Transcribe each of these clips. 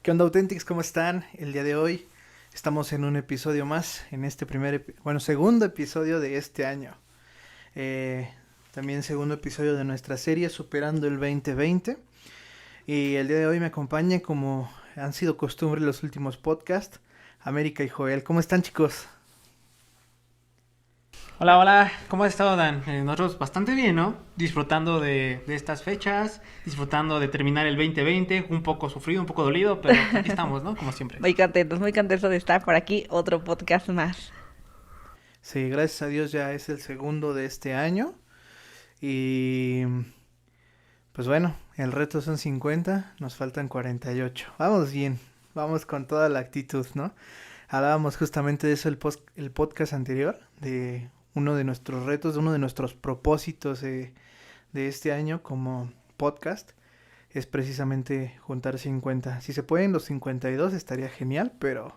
¿Qué onda, Authentics? ¿Cómo están? El día de hoy estamos en un episodio más, en este segundo episodio de este año. Eh, También segundo episodio de nuestra serie Superando el 2020. Y el día de hoy me acompaña, como han sido costumbre los últimos podcasts, América y Joel. ¿Cómo están, chicos? Hola, hola, ¿cómo has estado, Dan? Nosotros bastante bien, ¿no? Disfrutando de estas fechas, disfrutando de terminar el 2020, un poco sufrido, un poco dolido, pero aquí estamos, ¿no? Como siempre. Muy contentos de estar por aquí, otro podcast más. Sí, gracias a Dios ya es el segundo de este año. Y pues bueno, el reto son 50, nos faltan 48. Vamos bien, vamos con toda la actitud, ¿no? Hablábamos justamente de eso el podcast anterior, de uno de nuestros retos, de uno de nuestros propósitos de este año como podcast, es precisamente juntar 50. Si se pueden los 52 estaría genial, pero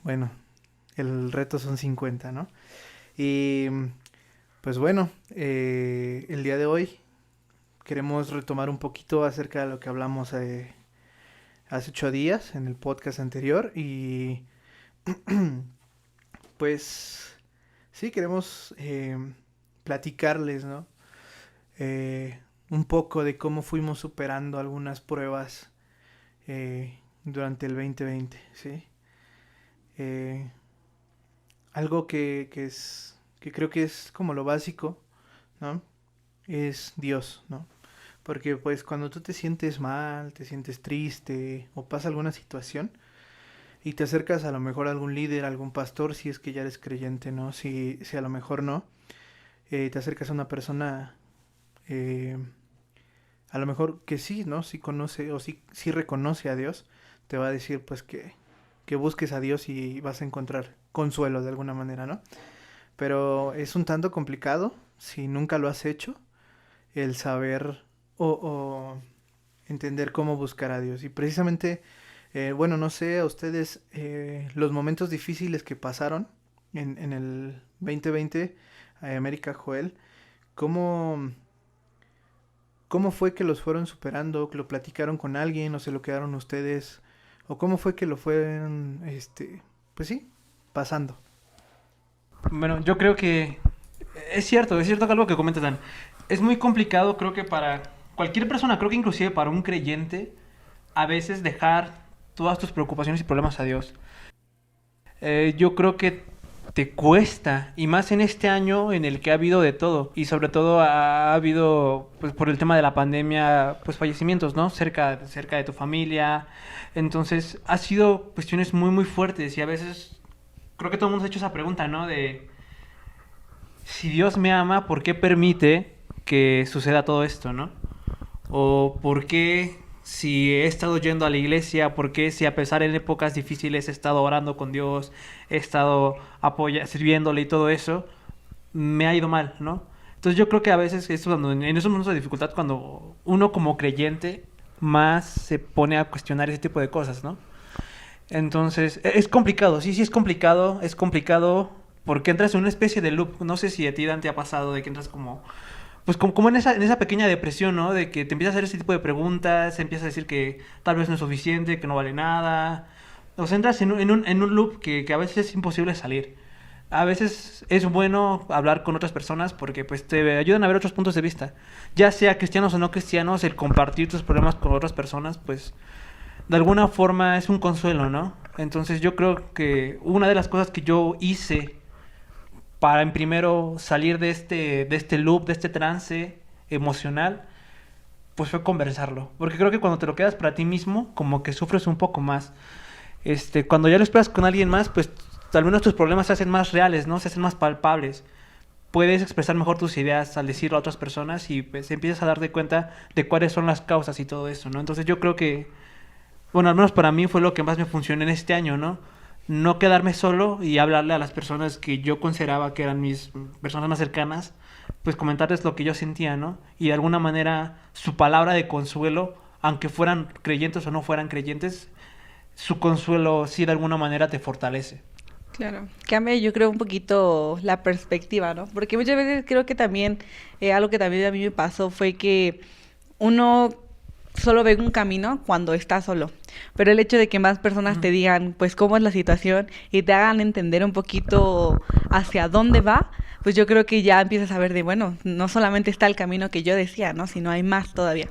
bueno, el reto son 50, ¿no? Y pues bueno, el día de hoy queremos retomar un poquito acerca de lo que hablamos hace 8 días en el podcast anterior y pues sí, queremos platicarles, ¿no? Un poco de cómo fuimos superando algunas pruebas durante el 2020, ¿sí? Eh, Algo que creo que es como lo básico, ¿no? Es Dios, ¿no? Porque pues cuando tú te sientes mal, te sientes triste o pasa alguna situación y te acercas a lo mejor a algún líder, a algún pastor, si es que ya eres creyente, ¿no? Si a lo mejor no, te acercas a una persona, eh, a lo mejor que sí, ¿no? Sí conoce o sí reconoce a Dios, te va a decir pues que busques a Dios y vas a encontrar consuelo de alguna manera, ¿no? Pero es un tanto complicado si nunca lo has hecho el saber o entender cómo buscar a Dios. Y precisamente, bueno, no sé a ustedes los momentos difíciles que pasaron en el 2020, América, Joel, ¿cómo, ¿cómo fue que los fueron superando? ¿Que lo platicaron con alguien o se lo quedaron ustedes? ¿O cómo fue que lo fueron, pues sí, pasando? Bueno, yo creo que es cierto que algo que comentas, Dan. Es muy complicado, creo que para cualquier persona, creo que inclusive para un creyente, a veces dejar todas tus preocupaciones y problemas a Dios. Yo creo que te cuesta, y más en este año en el que ha habido de todo, y sobre todo ha habido, pues por el tema de la pandemia, pues fallecimientos, ¿no? Cerca de tu familia. Entonces, ha sido cuestiones muy, muy fuertes, y a veces creo que todo el mundo se ha hecho esa pregunta, ¿no? De si Dios me ama, ¿por qué permite que suceda todo esto, ¿no? O por qué si he estado yendo a la iglesia, por qué si a pesar en épocas difíciles he estado orando con Dios, he estado sirviéndole y todo eso, me ha ido mal, ¿no? Entonces yo creo que a veces en esos momentos de dificultad, cuando uno como creyente más se pone a cuestionar ese tipo de cosas, ¿no? Entonces, es complicado, sí, es complicado porque entras en una especie de loop. No sé si a ti, Dan, te ha pasado de que entras como pues como en esa pequeña depresión, ¿no? De que te empiezas a hacer ese tipo de preguntas, empiezas a decir que tal vez no es suficiente, que no vale nada. O sea, entras en un loop que a veces es imposible salir. A veces es bueno hablar con otras personas porque pues te ayudan a ver otros puntos de vista. Ya sea cristianos o no cristianos, el compartir tus problemas con otras personas, pues de alguna forma es un consuelo, ¿no? Entonces yo creo que una de las cosas que yo hice para en primero salir de este loop, de este trance emocional, pues fue conversarlo. Porque creo que cuando te lo quedas para ti mismo, como que sufres un poco más. Cuando ya lo esperas con alguien más, pues al menos tus problemas se hacen más reales, ¿no? Se hacen más palpables. Puedes expresar mejor tus ideas al decirlo a otras personas y pues empiezas a darte cuenta de cuáles son las causas y todo eso, ¿no? Entonces yo creo que, bueno, al menos para mí fue lo que más me funcionó en este año, ¿no? No quedarme solo y hablarle a las personas que yo consideraba que eran mis personas más cercanas, pues comentarles lo que yo sentía, ¿no? Y de alguna manera su palabra de consuelo, aunque fueran creyentes o no fueran creyentes, su consuelo sí de alguna manera te fortalece. Claro, cambia yo creo un poquito la perspectiva, ¿no? Porque muchas veces creo que también, algo que también a mí me pasó fue que uno solo ve un camino cuando está solo. Pero el hecho de que más personas te digan, pues, cómo es la situación y te hagan entender un poquito hacia dónde va, pues yo creo que ya empiezas a ver de, bueno, no solamente está el camino que yo decía, ¿no? Sino hay más todavía.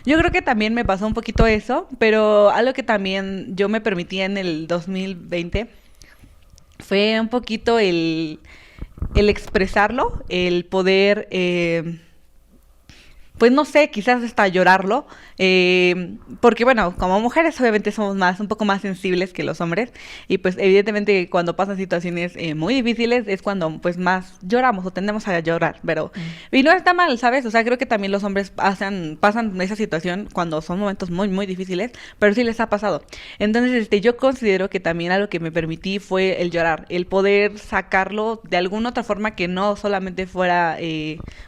Yo creo que también me pasó un poquito eso, pero algo que también yo me permití en el 2020 fue un poquito el expresarlo, el poder, pues no sé, quizás hasta llorarlo, porque bueno, como mujeres obviamente somos un poco más sensibles que los hombres, y pues evidentemente cuando pasan situaciones muy difíciles es cuando pues más lloramos o tendemos a llorar, pero y no está mal, ¿sabes? O sea, creo que también los hombres pasan esa situación cuando son momentos muy, muy difíciles, pero sí les ha pasado. Entonces, yo considero que también algo que me permití fue el llorar, el poder sacarlo de alguna otra forma que no solamente fuera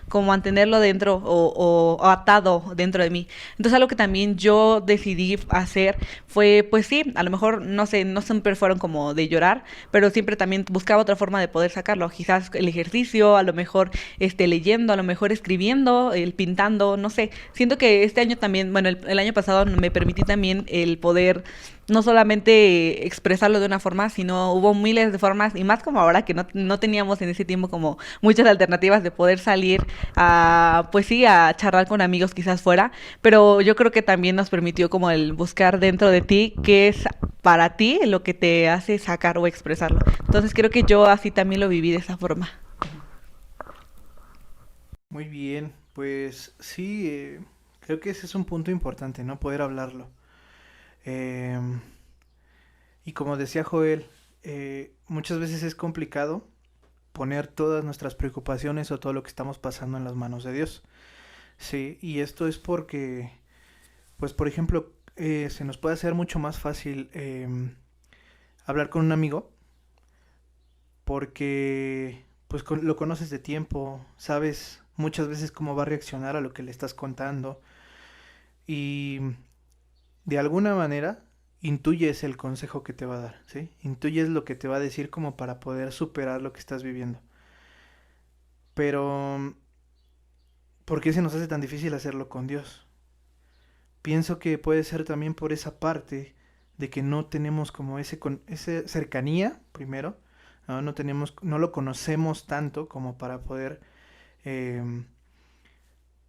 como mantenerlo dentro o atado dentro de mí. Entonces algo que también yo decidí hacer fue, pues sí, a lo mejor no sé, no siempre fueron como de llorar, pero siempre también buscaba otra forma de poder sacarlo. Quizás el ejercicio, a lo mejor leyendo, a lo mejor escribiendo, el pintando, no sé. Siento que este año también, bueno, el año pasado me permití también el poder no solamente expresarlo de una forma, sino hubo miles de formas, y más como ahora que no teníamos en ese tiempo como muchas alternativas de poder salir a, pues sí, a charlar con amigos quizás fuera, pero yo creo que también nos permitió como el buscar dentro de ti qué es para ti lo que te hace sacar o expresarlo. Entonces creo que yo así también lo viví de esa forma. Muy bien, pues sí, creo que ese es un punto importante, ¿no? Poder hablarlo. Em, y como decía Joel, muchas veces es complicado poner todas nuestras preocupaciones o todo lo que estamos pasando en las manos de Dios. Sí, y esto es porque, pues por ejemplo, se nos puede hacer mucho más fácil hablar con un amigo porque pues lo conoces de tiempo, sabes muchas veces cómo va a reaccionar a lo que le estás contando y de alguna manera intuyes el consejo que te va a dar, ¿sí? Intuyes lo que te va a decir como para poder superar lo que estás viviendo. Pero, ¿por qué se nos hace tan difícil hacerlo con Dios? Pienso que puede ser también por esa parte de que no tenemos como ese cercanía, primero, ¿no? No tenemos, no lo conocemos tanto como para poder, eh,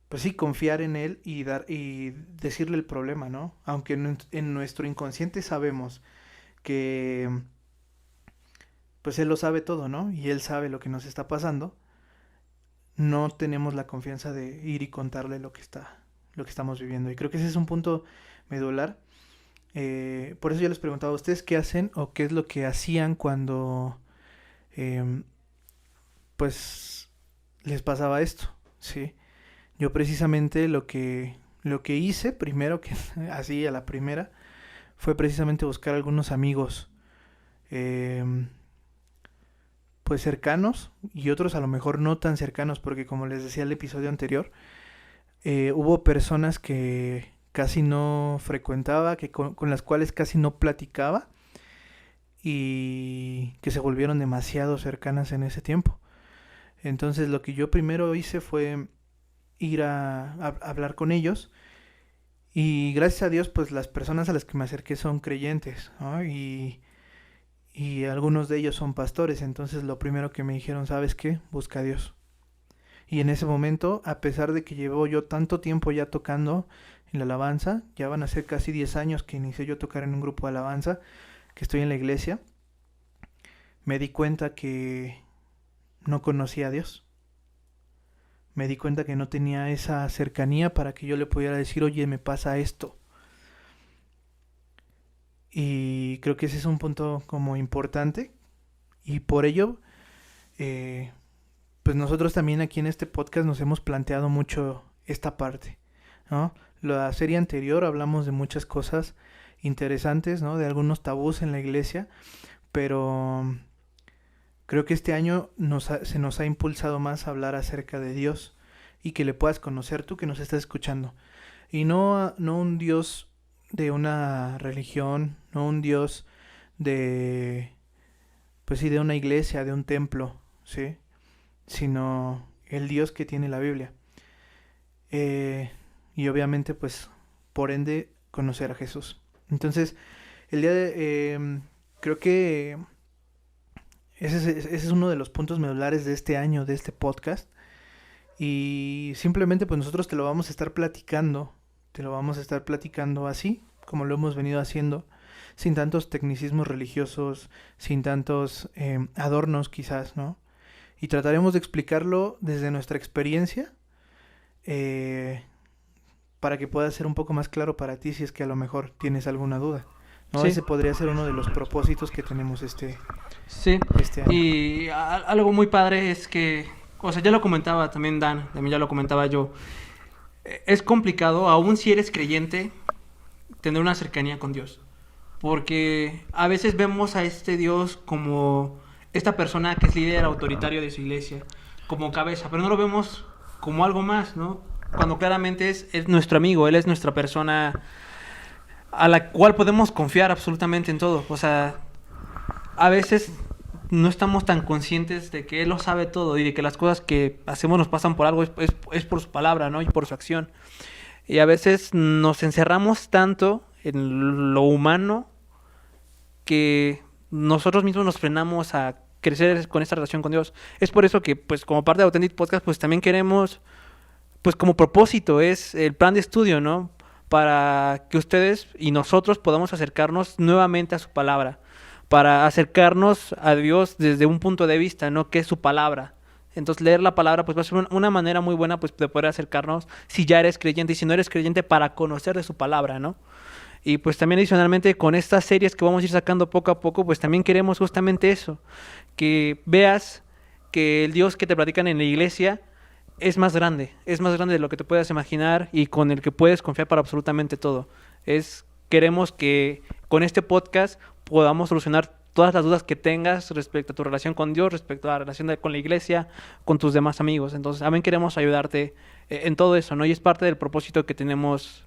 pues sí, confiar en él y dar y decirle el problema, ¿no? Aunque en nuestro inconsciente sabemos que, pues él lo sabe todo, ¿no? Y él sabe lo que nos está pasando. No tenemos la confianza de ir y contarle lo que estamos viviendo. Y creo que ese es un punto medular. Por eso yo les preguntaba a ustedes qué hacen o qué es lo que hacían cuando eh, pues les pasaba esto, ¿sí? Yo precisamente lo que hice primero, que así a la primera, fue precisamente buscar algunos amigos eh, pues cercanos y otros a lo mejor no tan cercanos, porque como les decía el episodio anterior, hubo personas que casi no frecuentaba, con las cuales casi no platicaba y que se volvieron demasiado cercanas en ese tiempo. Entonces lo que yo primero hice fue ir a hablar con ellos y gracias a Dios pues las personas a las que me acerqué son creyentes, ¿no? Y algunos de ellos son pastores, entonces lo primero que me dijeron, ¿sabes qué? Busca a Dios. Y en ese momento, a pesar de que llevo yo tanto tiempo ya tocando en la alabanza, ya van a ser casi 10 años que inicié yo a tocar en un grupo de alabanza, que estoy en la iglesia, me di cuenta que no conocía a Dios. Me di cuenta que no tenía esa cercanía para que yo le pudiera decir, oye, me pasa esto. Y creo que ese es un punto como importante. Y por ello, eh, pues nosotros también aquí en este podcast nos hemos planteado mucho esta parte, ¿no? La serie anterior hablamos de muchas cosas interesantes, ¿no? De algunos tabús en la iglesia, pero creo que este año se nos ha impulsado más a hablar acerca de Dios y que le puedas conocer tú que nos estás escuchando. Y no un Dios de una religión, no un Dios de, pues sí, de una iglesia, de un templo, ¿sí? Sino el Dios que tiene la Biblia. Y obviamente pues por ende conocer a Jesús. Entonces, el día de... creo que ese es uno de los puntos medulares de este año, de este podcast. Y simplemente pues nosotros te lo vamos a estar platicando. Te lo vamos a estar platicando así, como lo hemos venido haciendo. Sin tantos tecnicismos religiosos, sin tantos adornos quizás, ¿no? Y trataremos de explicarlo desde nuestra experiencia. Para que pueda ser un poco más claro para ti si es que a lo mejor tienes alguna duda, ¿no? Sí. Ese podría ser uno de los propósitos que tenemos Sí, este año. y algo muy padre es que, o sea, ya lo comentaba también Dan, también ya lo comentaba yo, es complicado, aún si eres creyente, tener una cercanía con Dios, porque a veces vemos a este Dios como esta persona que es líder autoritario de su iglesia, como cabeza, pero no lo vemos como algo más, ¿no? Cuando claramente es nuestro amigo, Él es nuestra persona a la cual podemos confiar absolutamente en todo. O sea, a veces no estamos tan conscientes de que Él lo sabe todo y de que las cosas que hacemos nos pasan por algo, es por su palabra, ¿no? Y por su acción. Y a veces nos encerramos tanto en lo humano que nosotros mismos nos frenamos a crecer con esta relación con Dios. Es por eso que, pues, como parte de Authentic Podcast, pues también queremos, pues como propósito, es el plan de estudio, ¿no? Para que ustedes y nosotros podamos acercarnos nuevamente a su palabra, para acercarnos a Dios desde un punto de vista, ¿no? Que es su palabra. Entonces leer la palabra pues va a ser una manera muy buena pues de poder acercarnos si ya eres creyente y si no eres creyente para conocer de su palabra, ¿no? Y pues también adicionalmente con estas series que vamos a ir sacando poco a poco pues también queremos justamente eso, que veas que el Dios que te platican en la iglesia es más grande de lo que te puedas imaginar y con el que puedes confiar para absolutamente todo. Queremos que con este podcast podamos solucionar todas las dudas que tengas respecto a tu relación con Dios, respecto a la relación con la iglesia, con tus demás amigos. Entonces, también queremos ayudarte en todo eso, ¿no? Y es parte del propósito que tenemos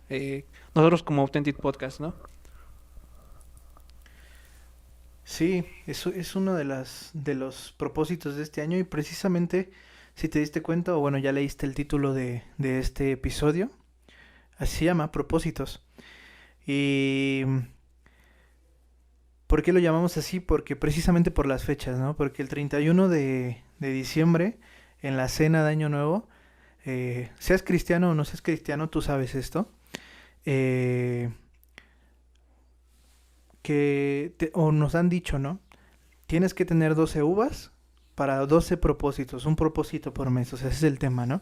nosotros como Authentic Podcast, ¿no? Sí, eso es uno de los propósitos de este año y precisamente, si te diste cuenta, o bueno, ya leíste el título de este episodio, así se llama, Propósitos. Y ¿por qué lo llamamos así? Porque precisamente por las fechas, ¿no? Porque el 31 de diciembre, en la cena de Año Nuevo, seas cristiano o no seas cristiano, tú sabes esto, o nos han dicho, ¿no? Tienes que tener 12 uvas para 12 propósitos, un propósito por mes, o sea, ese es el tema, ¿no?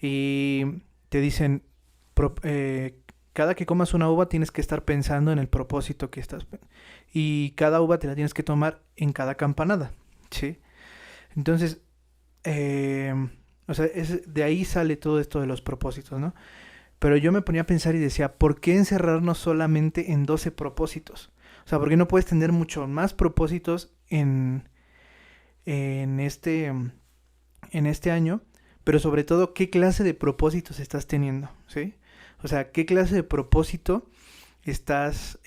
Y te dicen, cada que comas una uva tienes que estar pensando en el propósito que estás... Y cada uva te la tienes que tomar en cada campanada, ¿sí? Entonces, o sea, de ahí sale todo esto de los propósitos, ¿no? Pero yo me ponía a pensar y decía, ¿por qué encerrarnos solamente en 12 propósitos? O sea, ¿por qué no puedes tener mucho más propósitos en este año? Pero sobre todo, ¿qué clase de propósitos estás teniendo? ¿Sí? O sea, ¿qué clase de propósito estás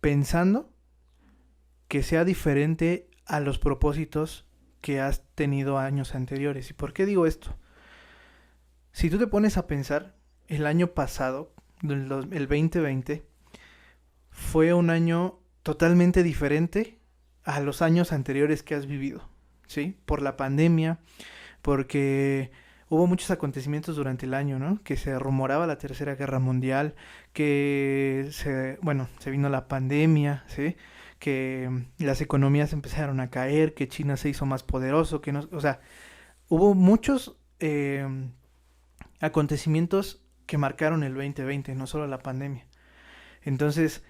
pensando que sea diferente a los propósitos que has tenido años anteriores? ¿Y por qué digo esto? Si tú te pones a pensar, el año pasado, el 2020, fue un año totalmente diferente a los años anteriores que has vivido, ¿sí? Por la pandemia, porque hubo muchos acontecimientos durante el año, ¿no? Que se rumoraba la Tercera Guerra Mundial, que se vino la pandemia, ¿sí? Que las economías empezaron a caer, que China se hizo más poderoso, que no, o sea, hubo muchos acontecimientos que marcaron el 2020, no solo la pandemia. Entonces,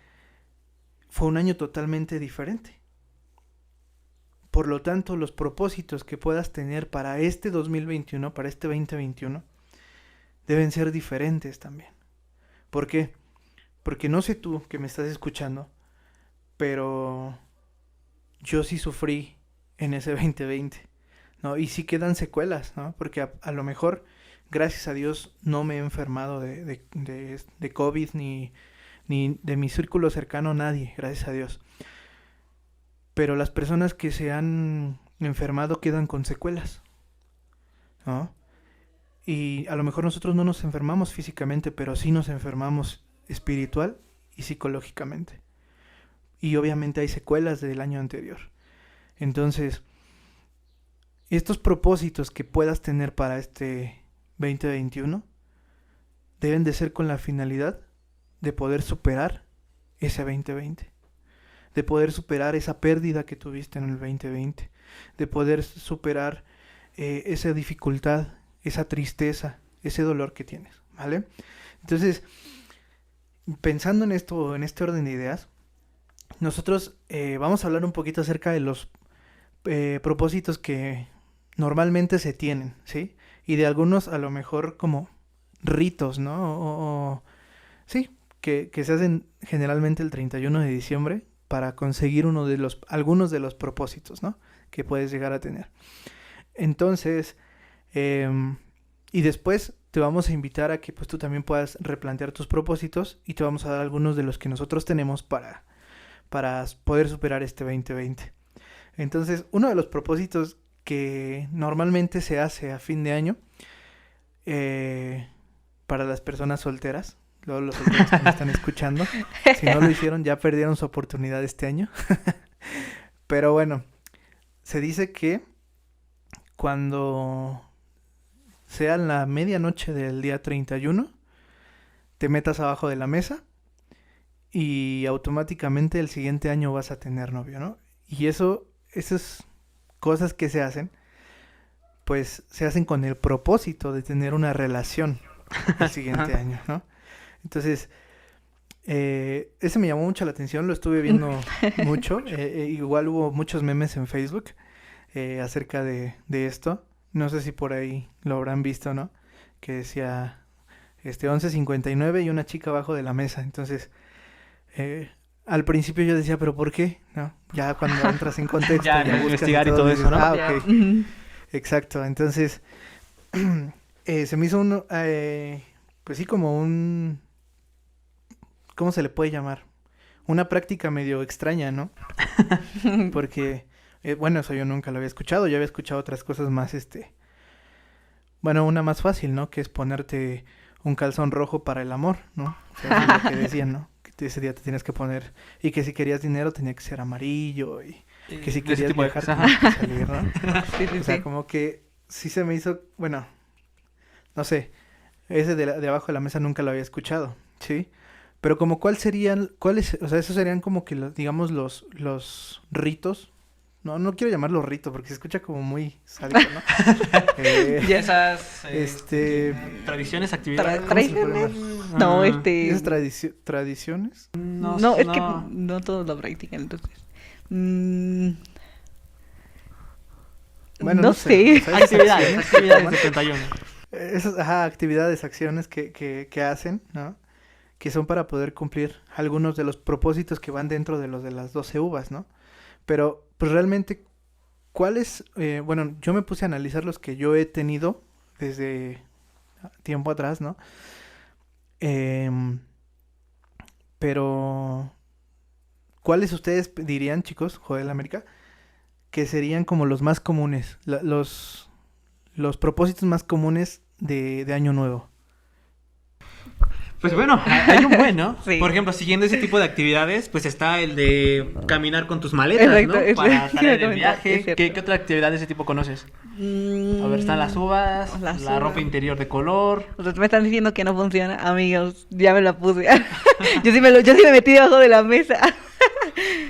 fue un año totalmente diferente. Por lo tanto, los propósitos que puedas tener para este 2021, para este 2021, deben ser diferentes también. ¿Por qué? Porque no sé tú que me estás escuchando, pero yo sí sufrí en ese 2020, ¿no? Y sí quedan secuelas, ¿no? Porque a lo mejor, gracias a Dios, no me he enfermado de COVID ni de mi círculo cercano, nadie, gracias a Dios. Pero las personas que se han enfermado quedan con secuelas, ¿no? Y a lo mejor nosotros no nos enfermamos físicamente, pero sí nos enfermamos espiritual y psicológicamente. Y obviamente hay secuelas del año anterior. Entonces, estos propósitos que puedas tener para este 2021 deben de ser con la finalidad de poder superar ese 2020. De poder superar esa pérdida que tuviste en el 2020. De poder superar esa dificultad, esa tristeza, ese dolor que tienes, ¿vale? Entonces, pensando en esto, en este orden de ideas, nosotros vamos a hablar un poquito acerca de los propósitos que normalmente se tienen, ¿sí? Y de algunos a lo mejor como ritos, ¿no? Sí, que se hacen generalmente el 31 de diciembre para conseguir algunos de los propósitos, ¿no? Que puedes llegar a tener. Entonces, y después te vamos a invitar a que pues tú también puedas replantear tus propósitos y te vamos a dar algunos de los que nosotros tenemos para poder superar este 2020. Entonces, uno de los propósitos que normalmente se hace a fin de año para las personas solteras, los solteros que me están escuchando, si no lo hicieron ya perdieron su oportunidad este año. Pero bueno, se dice que cuando sea la medianoche del día 31, te metas abajo de la mesa y automáticamente el siguiente año vas a tener novio, ¿no? Y esas cosas que se hacen, pues se hacen con el propósito de tener una relación el siguiente año, ¿no? Entonces, ese me llamó mucho la atención, lo estuve viendo mucho. Igual hubo muchos memes en Facebook acerca de esto. No sé si por ahí lo habrán visto, ¿no? Que decía 11:59 y una chica abajo de la mesa. Entonces, al principio yo decía, ¿pero por qué? ¿No? Ya cuando entras en contexto, ya buscas investigar y todo eso, ¿no? Ok. Exacto. Entonces, se me hizo pues sí, como ¿cómo se le puede llamar? Una práctica medio extraña, ¿no? Porque, bueno, eso yo nunca lo había escuchado. Yo había escuchado otras cosas más, bueno, una más fácil, ¿no? Que es ponerte un calzón rojo para el amor, ¿no? O sea, eso es lo que decían, ¿no? Que ese día te tienes que poner, y que si querías dinero tenía que ser amarillo, y que si querías viajar tenías que salir, ¿no? Sí, O sea, sí. como que sí se me hizo, bueno, no sé, ese de abajo de la mesa nunca lo había escuchado, ¿sí? Pero como cuáles, o sea, esos serían como que digamos los ritos. No quiero llamarlo rito porque se escucha como muy sádico, ¿no? Y esas tradiciones, Tra- actividades. ¿cómo se le puede ¿Tradiciones? llamar? No, ¿Esas tradiciones? No, es que no todos lo practican, entonces. Bueno, no no sé. sé. O sea, esas Actividades acciones de 31. esas, actividades, acciones que hacen, ¿no? Que son para poder cumplir algunos de los propósitos que van dentro de los de las 12 uvas, ¿no? Pero, pues realmente, ¿cuáles? Bueno, yo me puse a analizar los que yo he tenido desde tiempo atrás, ¿no? Pero, ¿cuáles ustedes dirían, chicos, Joel América, que serían como los más comunes, los propósitos más comunes de Año Nuevo? Pues bueno, hay un buen, ¿no? Sí. Por ejemplo, siguiendo ese tipo de actividades, pues está el de caminar con tus maletas, Exacto, ¿no? es- Para sí, salir me del comentaste, viaje. es cierto. ¿Qué otra actividad de ese tipo conoces? A ver, están las uvas, Las la ropa uvas. interior de color. O sea, me están diciendo que no funciona, amigos, ya me la puse. yo sí me metí debajo de la mesa.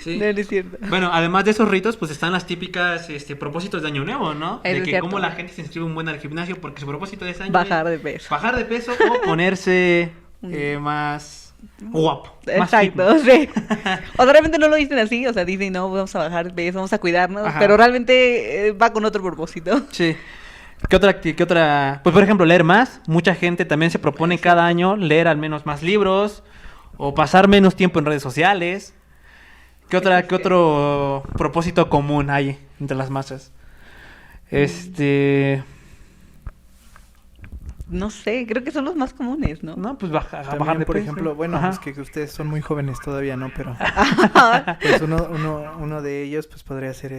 Sí. No, no es cierto. Bueno, además de esos ritos, pues están las típicas propósitos de Año Nuevo, ¿no? Eso De es que cierto. cómo la gente se inscribe un buen al gimnasio porque su propósito de ese año Bajar es de peso. bajar de peso o ponerse más guapo. Más Exacto, fitness. sí. O sea, realmente no lo dicen así, o sea, dicen, no, vamos a bajar de peso, vamos a cuidarnos, Ajá. pero realmente va con otro propósito. Sí. ¿Qué otra? Pues por ejemplo, leer más. Mucha gente también se propone cada año leer al menos más libros o pasar menos tiempo en redes sociales. ¿Qué otro propósito común hay entre las masas? No sé, creo que son los más comunes, ¿no? No, pues bajar También, de por peso. ejemplo, bueno, Ajá. es que ustedes son muy jóvenes todavía, ¿no? Pero pues uno de ellos pues podría ser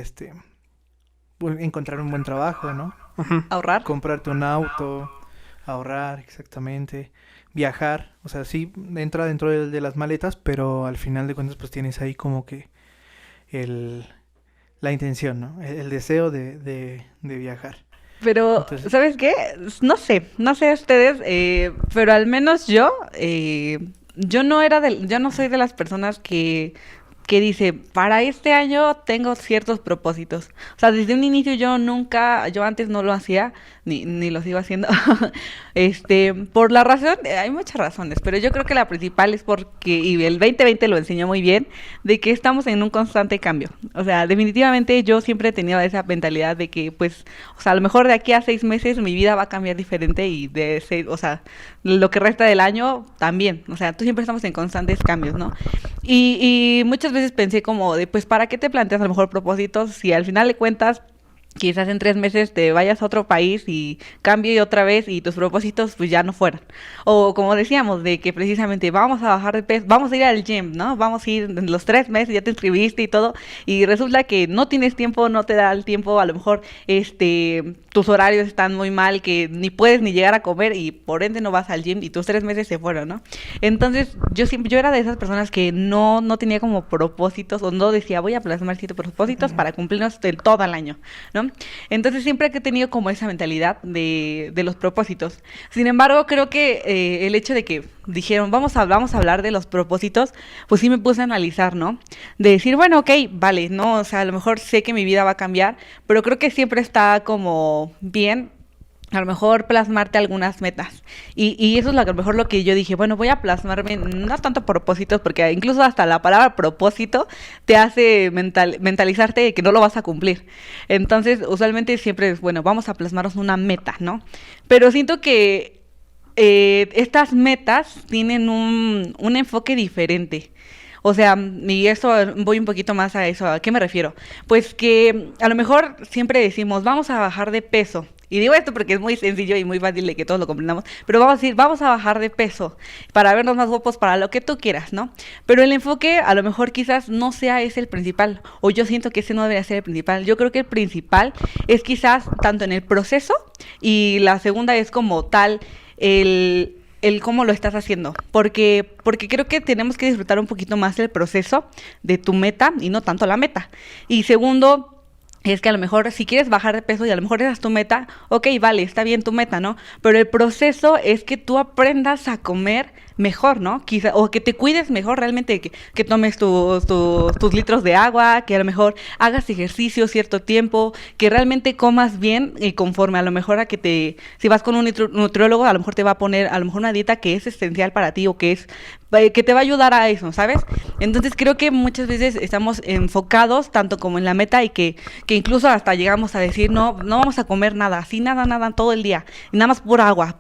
encontrar un buen trabajo, ¿no? Ujú. Ahorrar. Comprarte un auto ahorrar, exactamente, viajar, o sea, sí entra dentro de las maletas, pero al final de cuentas pues tienes ahí como que el, la intención, ¿no? El deseo de viajar. Pero, Entonces, ¿sabes qué? No sé ustedes, pero al menos yo, yo no soy de las personas que dice, para este año tengo ciertos propósitos. O sea, desde un inicio yo antes no lo hacía, ni lo sigo haciendo. Por la razón, hay muchas razones, pero yo creo que la principal es porque, y el 2020 lo enseñó muy bien, de que estamos en un constante cambio. O sea, definitivamente yo siempre he tenido esa mentalidad de que, pues, o sea, a lo mejor de aquí a 6 meses mi vida va a cambiar diferente y o sea, lo que resta del año también. O sea, tú siempre estamos en constantes cambios, ¿no? Y muchas veces pensé como de, pues, ¿para qué te planteas a lo mejor propósitos si al final de cuentas quizás en 3 meses te vayas a otro país y cambie otra vez y tus propósitos pues ya no fueran? O como decíamos, de que precisamente vamos a bajar de peso, vamos a ir al gym, ¿no? Vamos a ir en los 3 meses, ya te inscribiste y todo, y resulta que no tienes tiempo, no te da el tiempo, a lo mejor tus horarios están muy mal, que ni puedes ni llegar a comer y por ende no vas al gym y tus 3 meses se fueron, ¿no? Entonces yo era de esas personas que no tenía como propósitos o no decía voy a plasmar 7 propósitos para cumplirlos todo el año, ¿no? Entonces siempre he tenido como esa mentalidad de los propósitos. Sin embargo, creo que el hecho de que dijeron, vamos a hablar de los propósitos, pues sí me puse a analizar, ¿no? De decir, bueno, ok, vale, no, o sea, a lo mejor sé que mi vida va a cambiar, pero creo que siempre está como bien a lo mejor plasmarte algunas metas. Y eso es a lo mejor lo que yo dije, bueno, voy a plasmarme, no tanto propósitos, porque incluso hasta la palabra propósito te hace mentalizarte de que no lo vas a cumplir. Entonces, usualmente siempre es, bueno, vamos a plasmarnos una meta, ¿no? Pero siento que estas metas tienen un enfoque diferente. O sea, y eso voy un poquito más a eso. ¿A qué me refiero? Pues que a lo mejor siempre decimos, vamos a bajar de peso. Y digo esto porque es muy sencillo y muy fácil de que todos lo comprendamos. Pero vamos a decir, vamos a bajar de peso para vernos más guapos, para lo que tú quieras, ¿no? Pero el enfoque a lo mejor quizás no sea ese el principal. O yo siento que ese no debería ser el principal. Yo creo que el principal es quizás tanto en el proceso y la segunda es como tal el cómo lo estás haciendo, porque creo que tenemos que disfrutar un poquito más el proceso de tu meta y no tanto la meta. Y segundo, es que a lo mejor si quieres bajar de peso y a lo mejor esa es tu meta, ok, vale, está bien tu meta, ¿no? Pero el proceso es que tú aprendas a comer mejor, ¿no? Quizá, o que te cuides mejor realmente, que tomes tus litros de agua, que a lo mejor hagas ejercicio cierto tiempo, que realmente comas bien y conforme a lo mejor si vas con un nutriólogo, a lo mejor te va a poner a lo mejor una dieta que es esencial para ti o que te va a ayudar a eso, ¿sabes? Entonces creo que muchas veces estamos enfocados tanto como en la meta y que incluso hasta llegamos a decir, no vamos a comer nada, así nada todo el día, y nada más pura agua.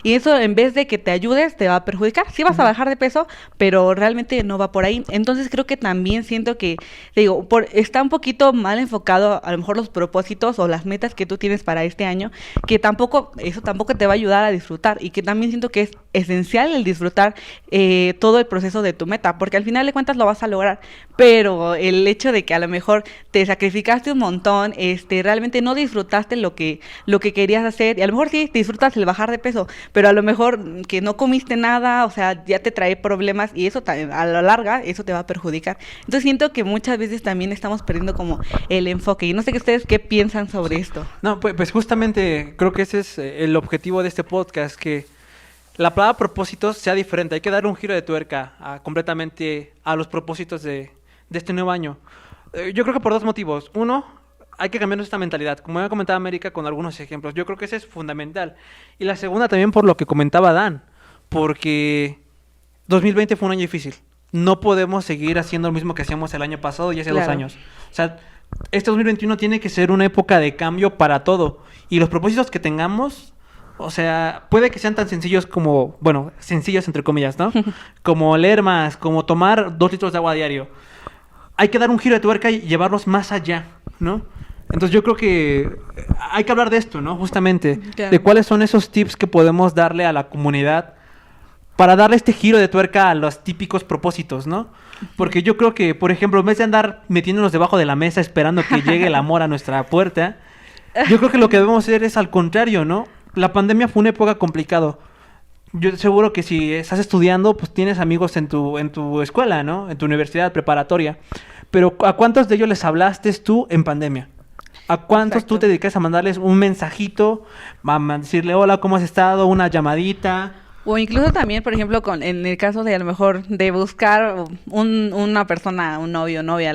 Y eso en vez de que te ayudes, te va a perjudicar. Sí vas a bajar de peso, pero realmente no va por ahí. Entonces creo que también siento que, digo, está un poquito mal enfocado a lo mejor los propósitos o las metas que tú tienes para este año, que eso tampoco te va a ayudar a disfrutar y que también siento que es esencial el disfrutar todo el proceso de tu meta, porque al final de cuentas lo vas a lograr, pero el hecho de que a lo mejor te sacrificaste un montón, realmente no disfrutaste lo que querías hacer, y a lo mejor sí disfrutas el bajar de peso, pero a lo mejor que no comiste nada, o sea, ya te trae problemas y eso a la larga, eso te va a perjudicar. Entonces siento que muchas veces también estamos perdiendo como el enfoque, y no sé que ustedes qué piensan sobre esto. No, pues justamente creo que ese es el objetivo de este podcast, que la palabra propósitos sea diferente. Hay que dar un giro de tuerca completamente a los propósitos de este nuevo año. Yo creo que por dos motivos. Uno, hay que cambiar nuestra mentalidad. Como ya comentaba América con algunos ejemplos, yo creo que ese es fundamental. Y la segunda también por lo que comentaba Dan, porque 2020 fue un año difícil. No podemos seguir haciendo lo mismo que hacíamos el año pasado y hace 2 años. O sea, este 2021 tiene que ser una época de cambio para todo. Y los propósitos que tengamos, o sea, puede que sean tan sencillos como, bueno, sencillos entre comillas, ¿no? Como leer más, como tomar 2 litros de agua a diario. Hay que dar un giro de tuerca y llevarlos más allá, ¿no? Entonces yo creo que hay que hablar de esto, ¿no? Justamente, de cuáles son esos tips que podemos darle a la comunidad para darle este giro de tuerca a los típicos propósitos, ¿no? Porque yo creo que, por ejemplo, en vez de andar metiéndonos debajo de la mesa esperando que llegue el amor a nuestra puerta, yo creo que lo que debemos hacer es al contrario, ¿no? la pandemia fue una época complicada. Yo seguro que si estás estudiando, pues tienes amigos en tu escuela, ¿no? En tu universidad preparatoria. Pero ¿a cuántos de ellos les hablaste tú en pandemia? ¿A cuántos tú Exacto. te dedicas a mandarles un mensajito, a decirle hola, ¿cómo has estado? Una llamadita. O incluso también, por ejemplo, en el caso de a lo mejor de buscar una persona, un novio, novia,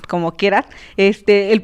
como quieras,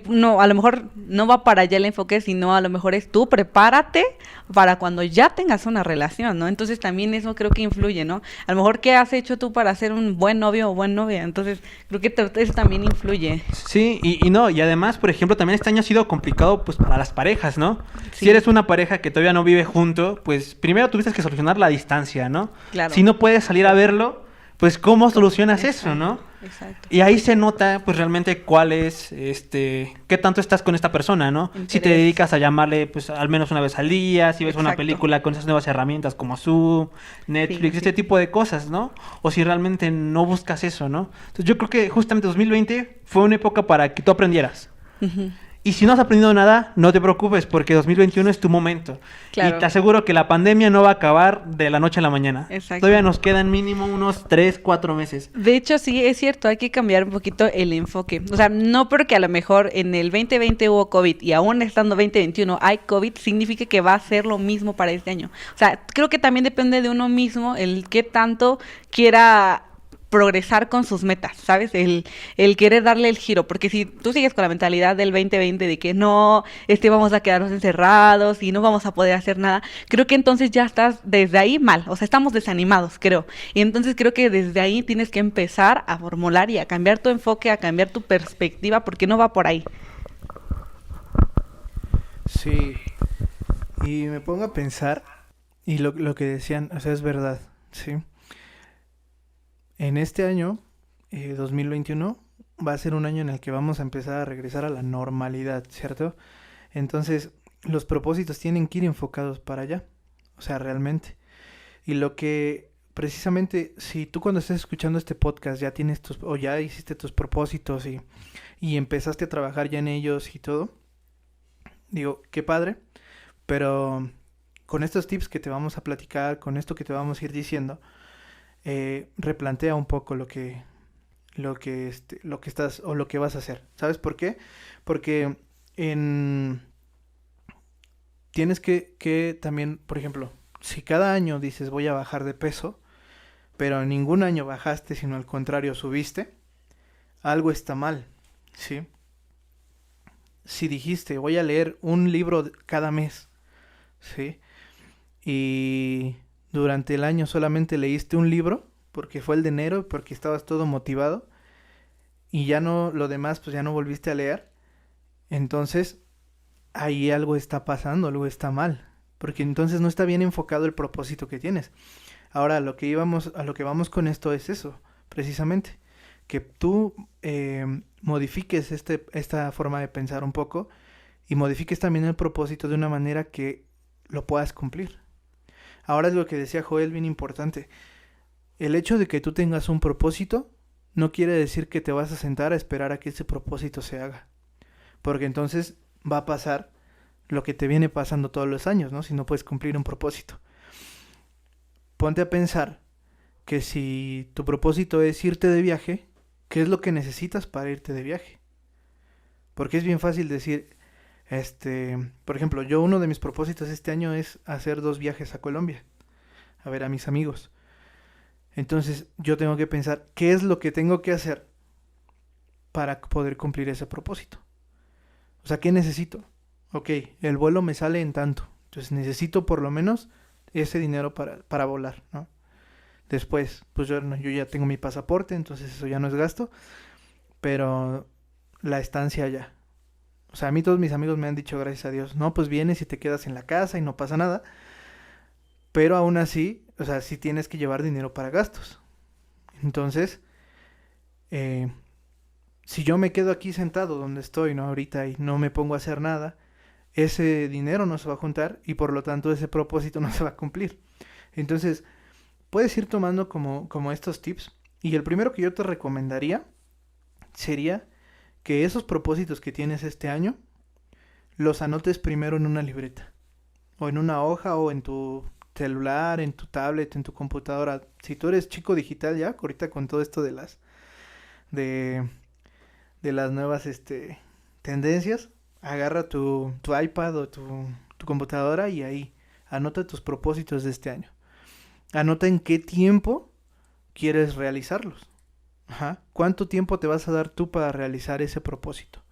no, a lo mejor no va para allá el enfoque, sino a lo mejor es tú, prepárate para cuando ya tengas una relación, ¿no? Entonces también eso creo que influye, ¿no? A lo mejor qué has hecho tú para ser un buen novio o buen novia, entonces creo que eso también influye. Sí, y no, y además, por ejemplo, también este año ha sido complicado pues para las parejas, ¿no? Si Sí, eres una pareja que todavía no vive junto, pues primero tuviste que solucionar la distancia, ¿no? claro. Si no puedes salir a verlo, pues ¿cómo solucionas eso, Exacto, no? exacto. Y ahí se nota pues realmente cuál es, qué tanto estás con esta persona, ¿no? Si te Interés. dedicas a llamarle pues al menos una vez al día, si ves una Exacto. película con esas nuevas herramientas como Zoom, Netflix, Sí, este sí. tipo de cosas, ¿no? O si realmente no buscas eso, ¿no? Entonces yo creo que justamente 2020 fue una época para que tú aprendieras. Ujú. Y si no has aprendido nada, no te preocupes, porque 2021 es tu momento. Claro. Y te aseguro que la pandemia no va a acabar de la noche a la mañana. Exacto. Todavía nos quedan mínimo unos 3, 4 meses. De hecho, sí, es cierto, hay que cambiar un poquito el enfoque. O sea, no porque a lo mejor en el 2020 hubo COVID y aún estando 2021 hay COVID, significa que va a ser lo mismo para este año. O sea, creo que también depende de uno mismo el qué tanto quiera progresar con sus metas, ¿sabes? El querer darle el giro, porque si tú sigues con la mentalidad del 2020 de que no, vamos a quedarnos encerrados y no vamos a poder hacer nada, creo que entonces ya estás desde ahí mal, o sea, estamos desanimados, creo. Y entonces creo que desde ahí tienes que empezar a formular y a cambiar tu enfoque, a cambiar tu perspectiva, porque no va por ahí. Sí, y me pongo a pensar, y lo que decían, o sea, es verdad, ¿sí? En este año, 2021, va a ser un año en el que vamos a empezar a regresar a la normalidad, ¿cierto? Entonces, los propósitos tienen que ir enfocados para allá, o sea, realmente. Y lo que, precisamente, si tú cuando estés escuchando este podcast ya tienes o ya hiciste tus propósitos y empezaste a trabajar ya en ellos y todo, digo, qué padre, pero con estos tips que te vamos a platicar, con esto que te vamos a ir diciendo, replantea un poco lo que estás o lo que vas a hacer. ¿Sabes por qué? Porque en, tienes que también, por ejemplo, si cada año dices voy a bajar de peso, pero ningún año bajaste, sino al contrario subiste, algo está mal, ¿sí? Si dijiste voy a leer un libro cada mes, ¿sí? Y durante el año solamente leíste un libro, porque fue el de enero, porque estabas todo motivado, y ya no, lo demás, pues ya no volviste a leer, entonces ahí algo está pasando, algo está mal, porque entonces no está bien enfocado el propósito que tienes. Ahora, a lo que vamos con esto es eso, precisamente, que tú modifiques esta forma de pensar un poco y modifiques también el propósito de una manera que lo puedas cumplir. Ahora es lo que decía Joel, bien importante. El hecho de que tú tengas un propósito no quiere decir que te vas a sentar a esperar a que ese propósito se haga. Porque entonces va a pasar lo que te viene pasando todos los años, ¿no? Si no puedes cumplir un propósito. Ponte a pensar que si tu propósito es irte de viaje, ¿qué es lo que necesitas para irte de viaje? Porque es bien fácil decir, por ejemplo, yo uno de mis propósitos este año es hacer 2 viajes a Colombia, a ver a mis amigos. Entonces yo tengo que pensar qué es lo que tengo que hacer para poder cumplir ese propósito. O sea, ¿qué necesito? Ok, el vuelo me sale en tanto. Entonces necesito por lo menos ese dinero para volar, ¿no? Después, pues yo ya tengo mi pasaporte, entonces eso ya no es gasto. Pero la estancia ya. O sea, a mí todos mis amigos me han dicho, gracias a Dios, no, pues vienes y te quedas en la casa y no pasa nada. Pero aún así, o sea, sí tienes que llevar dinero para gastos. Entonces, eh, si yo me quedo aquí sentado donde estoy, ¿no? Ahorita y no me pongo a hacer nada, ese dinero no se va a juntar y por lo tanto ese propósito no se va a cumplir. Entonces, puedes ir tomando como estos tips. Y el primero que yo te recomendaría sería que esos propósitos que tienes este año los anotes primero en una libreta. o en una hoja o en tu celular, en tu tablet, en tu computadora. Si tú eres chico digital ya, ahorita con todo esto de, de las nuevas tendencias, agarra tu iPad o tu computadora y ahí anota tus propósitos de este año. Anota en qué tiempo quieres realizarlos. Ajá. ¿Cuánto tiempo te vas a dar tú para realizar ese propósito?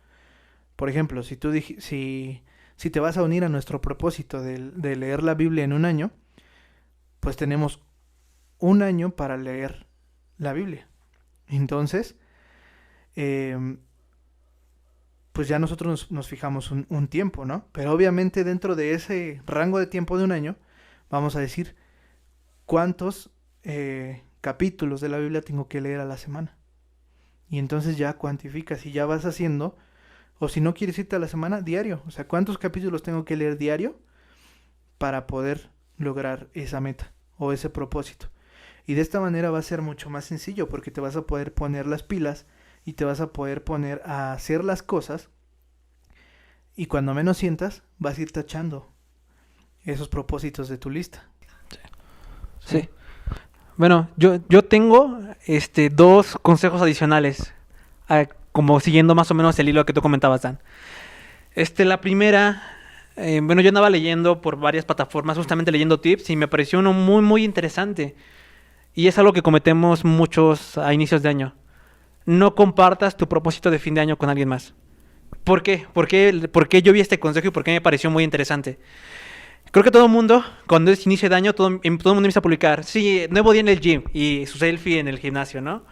Por ejemplo, si te vas a unir a nuestro propósito de leer la Biblia en un año, pues tenemos un año para leer la Biblia. Entonces, pues ya nosotros nos fijamos un tiempo, ¿no? Pero obviamente dentro de ese rango de tiempo de un año, vamos a decir cuántos capítulos de la Biblia tengo que leer a la semana. Y entonces ya cuantificas y ya vas haciendo, o si no quieres irte a la semana, diario. O sea, cuántos capítulos tengo que leer diario para poder lograr esa meta o ese propósito. Y de esta manera va a ser mucho más sencillo porque te vas a poder poner las pilas y te vas a poder poner a hacer las cosas y cuando menos sientas vas a ir tachando esos propósitos de tu lista. Sí. Bueno, yo tengo dos consejos adicionales, como siguiendo más o menos el hilo que tú comentabas, Dan. La primera, bueno, yo andaba leyendo por varias plataformas, justamente leyendo tips, y me pareció uno muy, muy interesante. Y es algo que cometemos muchos a inicios de año. No compartas tu propósito de fin de año con alguien más. ¿Por qué? ¿Por qué yo vi este consejo y por qué me pareció muy interesante? Creo que todo el mundo, cuando es inicio de año, todo el mundo empieza a publicar, sí, nuevo día en el gym y su selfie en el gimnasio, ¿no?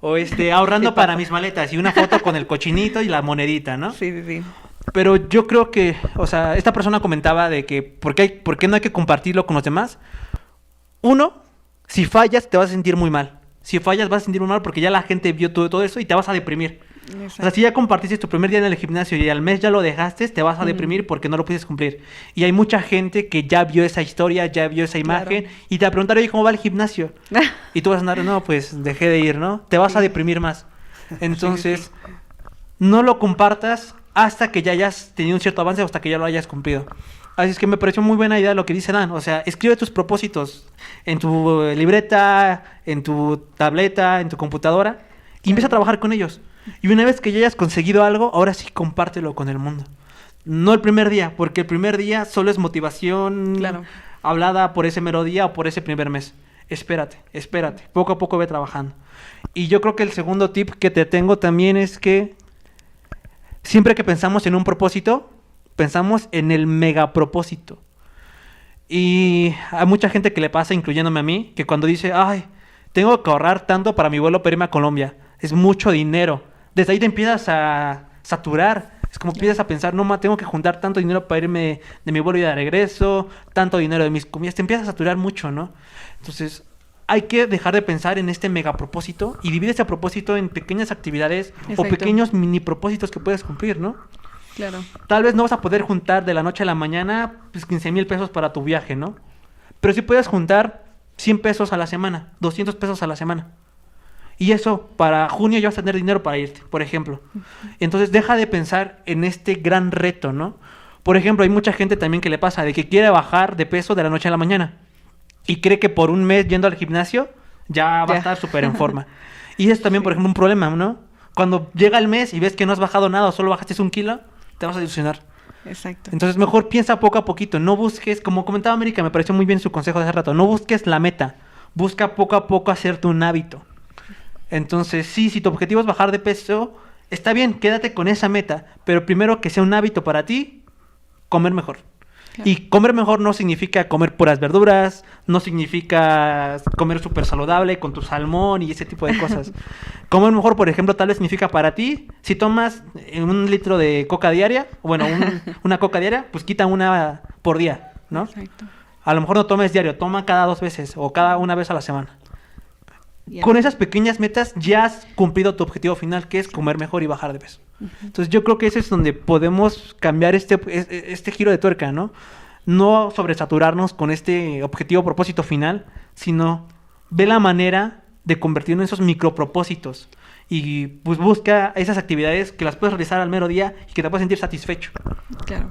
O ahorrando para mis maletas y una foto con el cochinito y la monedita, ¿no? Sí, sí, sí. Pero yo creo que, o sea, esta persona comentaba de que ¿por qué no hay que compartirlo con los demás? Uno, si fallas te vas a sentir muy mal. Si fallas vas a sentir muy mal porque ya la gente vio todo eso y te vas a deprimir. Exacto. O sea, si ya compartiste tu primer día en el gimnasio y al mes ya lo dejaste, te vas a deprimir porque no lo pudiste cumplir. Y hay mucha gente que ya vio esa historia, ya vio esa imagen, Claro. y te va a preguntar, oye, ¿cómo va el gimnasio? Y tú vas a andar, no, pues dejé de ir, ¿no? Te vas a deprimir más. Entonces, no lo compartas hasta que ya hayas tenido un cierto avance o hasta que ya lo hayas cumplido. Así es que me pareció muy buena idea lo que dice Dan. O sea, escribe tus propósitos en tu libreta, en tu tableta, en tu computadora y empieza a trabajar con ellos. Y una vez que ya hayas conseguido algo, ahora sí compártelo con el mundo. No el primer día, porque el primer día solo es motivación Claro. hablada por ese mero día o por ese primer mes. Espérate. Poco a poco ve trabajando. Y yo creo que el segundo tip que te tengo también es que siempre que pensamos en un propósito, pensamos en el megapropósito. Y hay mucha gente que le pasa, incluyéndome a mí, que cuando dice, ay, tengo que ahorrar tanto para mi vuelo para irme a Colombia, es mucho dinero. Desde ahí te empiezas a saturar. Es como empiezas a pensar, no, tengo que juntar tanto dinero para irme de mi vuelo y de regreso, tanto dinero de mis comidas. Te empiezas a saturar mucho, ¿no? Entonces, hay que dejar de pensar en este megapropósito y dividir ese propósito en pequeñas actividades o Exacto. pequeños mini propósitos que puedes cumplir, ¿no? Claro. Tal vez no vas a poder juntar de la noche a la mañana pues 15,000 pesos para tu viaje, ¿no? Pero sí puedes juntar 100 pesos a la semana, 200 pesos a la semana. Y eso, para junio ya vas a tener dinero para irte, por ejemplo. Entonces, deja de pensar en este gran reto, ¿no? Por ejemplo, hay mucha gente también que le pasa de que quiere bajar de peso de la noche a la mañana. Y cree que por un mes yendo al gimnasio ya va a estar súper en forma. Y es también, por ejemplo, un problema, ¿no? Cuando llega el mes y ves que no has bajado nada o solo bajaste 1 kilo, te vas a ilusionar. Exacto. Entonces mejor piensa poco a poquito, no busques, como comentaba América, me pareció muy bien su consejo de hace rato, no busques la meta, busca poco a poco hacerte un hábito. Entonces sí, si tu objetivo es bajar de peso, está bien, quédate con esa meta, pero primero que sea un hábito para ti, comer mejor. Claro. Y comer mejor no significa comer puras verduras, no significa comer súper saludable con tu salmón y ese tipo de cosas. Comer mejor, por ejemplo, tal vez significa para ti, si tomas 1 litro de coca diaria, bueno, una coca diaria, pues quita una por día, ¿no? Exacto. A lo mejor no tomes diario, toma cada 2 veces o cada 1 vez a la semana. Ya. Con esas pequeñas metas ya has cumplido tu objetivo final, que es comer mejor y bajar de peso. Entonces yo creo que ese es donde podemos cambiar este giro de tuerca, ¿no? No sobresaturarnos con este objetivo propósito final, sino ver la manera de convertirnos en esos micropropósitos. y pues busca esas actividades que las puedes realizar al mero día y que te puedes sentir satisfecho. Claro.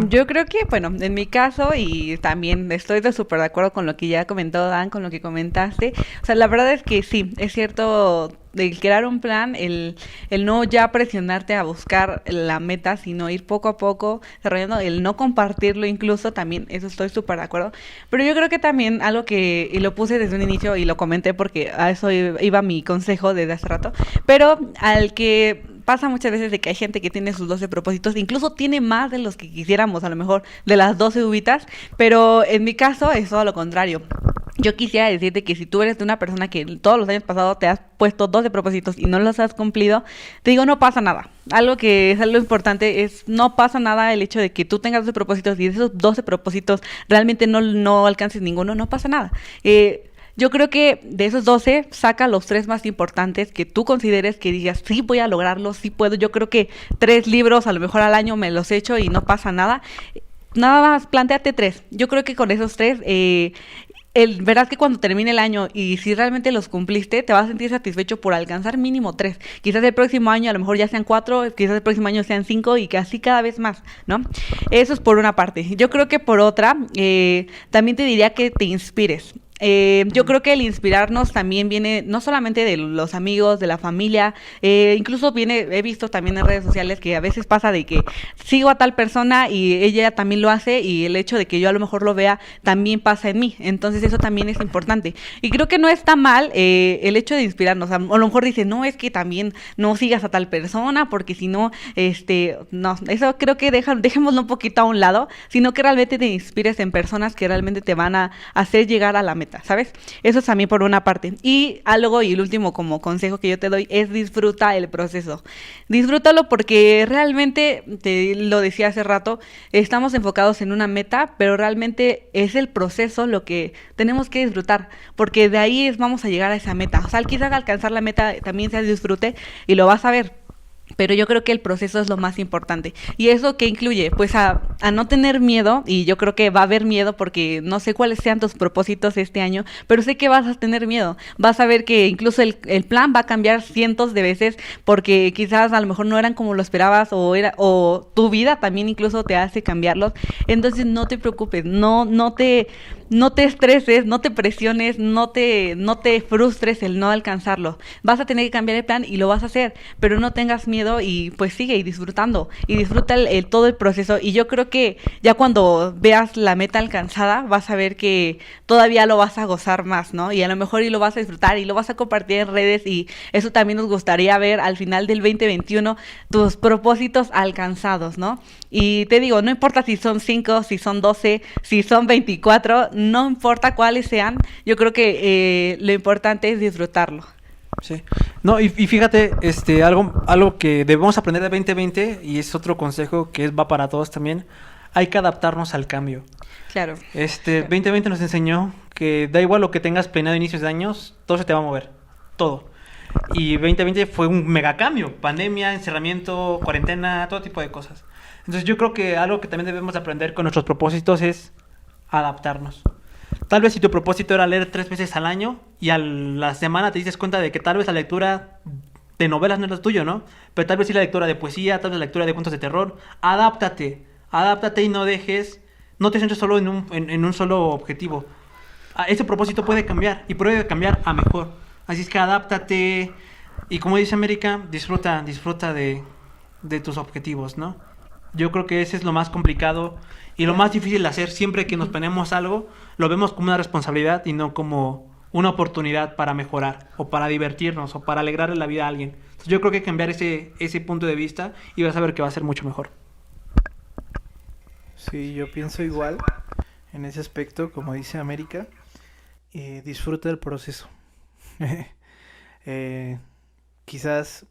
Yo creo que, bueno, en mi caso, y también estoy súper de acuerdo con lo que ya comentó Dan, con lo que comentaste. O sea, la verdad es que sí, es cierto, el crear un plan, el no ya presionarte a buscar la meta, sino ir poco a poco desarrollando, el no compartirlo incluso, también, eso estoy súper de acuerdo. Pero yo creo que también algo que, y lo puse desde un inicio y lo comenté porque a eso iba mi consejo desde hace rato, pero al que pasa muchas veces de que hay gente que tiene sus 12 propósitos, incluso tiene más de los que quisiéramos, a lo mejor, de las 12 uvitas, pero en mi caso es todo lo contrario. Yo quisiera decirte que si tú eres de una persona que todos los años pasados te has puesto 12 propósitos y no los has cumplido, te digo, no pasa nada. Algo que es algo importante es, no pasa nada el hecho de que tú tengas 12 propósitos y de esos 12 propósitos realmente no alcances ninguno, no pasa nada. Yo creo que de esos 12, saca los 3 más importantes que tú consideres que digas, sí voy a lograrlo, sí puedo. Yo creo que 3 libros a lo mejor al año me los echo y no pasa nada. Nada más, planteate 3. Yo creo que con esos 3, verás que cuando termine el año y si realmente los cumpliste, te vas a sentir satisfecho por alcanzar mínimo 3. Quizás el próximo año a lo mejor ya sean 4, quizás el próximo año sean 5 y que así cada vez más, ¿no? Eso es por una parte. Yo creo que por otra, también te diría que te inspires. Yo creo que el inspirarnos también viene no solamente de los amigos, de la familia, incluso he visto también en redes sociales que a veces pasa de que sigo a tal persona y ella también lo hace y el hecho de que yo a lo mejor lo vea también pasa en mí, entonces eso también es importante y creo que no está mal el hecho de inspirarnos, a lo mejor dice, no, es que también no sigas a tal persona porque si no, no, eso creo que dejémoslo un poquito a un lado, sino que realmente te inspires en personas que realmente te van a hacer llegar a la meta, ¿sabes? Eso es también por una parte. Y algo, y el último como consejo que yo te doy es disfruta el proceso. Disfrútalo porque realmente, te lo decía hace rato, estamos enfocados en una meta, pero realmente es el proceso lo que tenemos que disfrutar, porque de ahí vamos a llegar a esa meta. O sea, quizás alcanzar la meta también sea disfrute y lo vas a ver. Pero yo creo que el proceso es lo más importante. ¿Y eso qué incluye? Pues a no tener miedo, y yo creo que va a haber miedo porque no sé cuáles sean tus propósitos este año, pero sé que vas a tener miedo. Vas a ver que incluso el plan va a cambiar cientos de veces porque quizás a lo mejor no eran como lo esperabas o tu vida también incluso te hace cambiarlos. Entonces no te preocupes, no te estreses, no te presiones, no te frustres el no alcanzarlo. Vas a tener que cambiar el plan y lo vas a hacer, pero no tengas miedo y pues sigue y disfrutando y disfruta todo el proceso y yo creo que ya cuando veas la meta alcanzada vas a ver que todavía lo vas a gozar más, ¿no? Y a lo mejor y lo vas a disfrutar y lo vas a compartir en redes y eso también nos gustaría ver al final del 2021 tus propósitos alcanzados, ¿no? Y te digo, no importa si son 5, si son 12, si son 24, no importa cuáles sean, yo creo que lo importante es disfrutarlo. Sí. No, y fíjate, algo que debemos aprender de 2020, y es otro consejo que va para todos también, hay que adaptarnos al cambio. Claro. 2020 nos enseñó que da igual lo que tengas planeado a inicios de años, todo se te va a mover, todo. Y 2020 fue un mega cambio, pandemia, encerramiento, cuarentena, todo tipo de cosas. Entonces yo creo que algo que también debemos aprender con nuestros propósitos es adaptarnos. Tal vez si tu propósito era leer 3 veces al año y a la semana te dices cuenta de que tal vez la lectura de novelas no es lo tuyo, ¿no? Pero tal vez sí la lectura de poesía, tal vez la lectura de cuentos de terror. Adáptate y no te centres solo en un solo objetivo. Ese propósito puede cambiar y puede cambiar a mejor. Así es que adáptate y como dice América, disfruta de tus objetivos, ¿no? Yo creo que ese es lo más complicado y lo más difícil de hacer. Siempre que nos planeamos algo, lo vemos como una responsabilidad y no como una oportunidad para mejorar o para divertirnos o para alegrarle la vida a alguien. Entonces yo creo que cambiar ese punto de vista y vas a ver que va a ser mucho mejor. Sí, yo pienso igual en ese aspecto, como dice América, disfruta del proceso. Quizás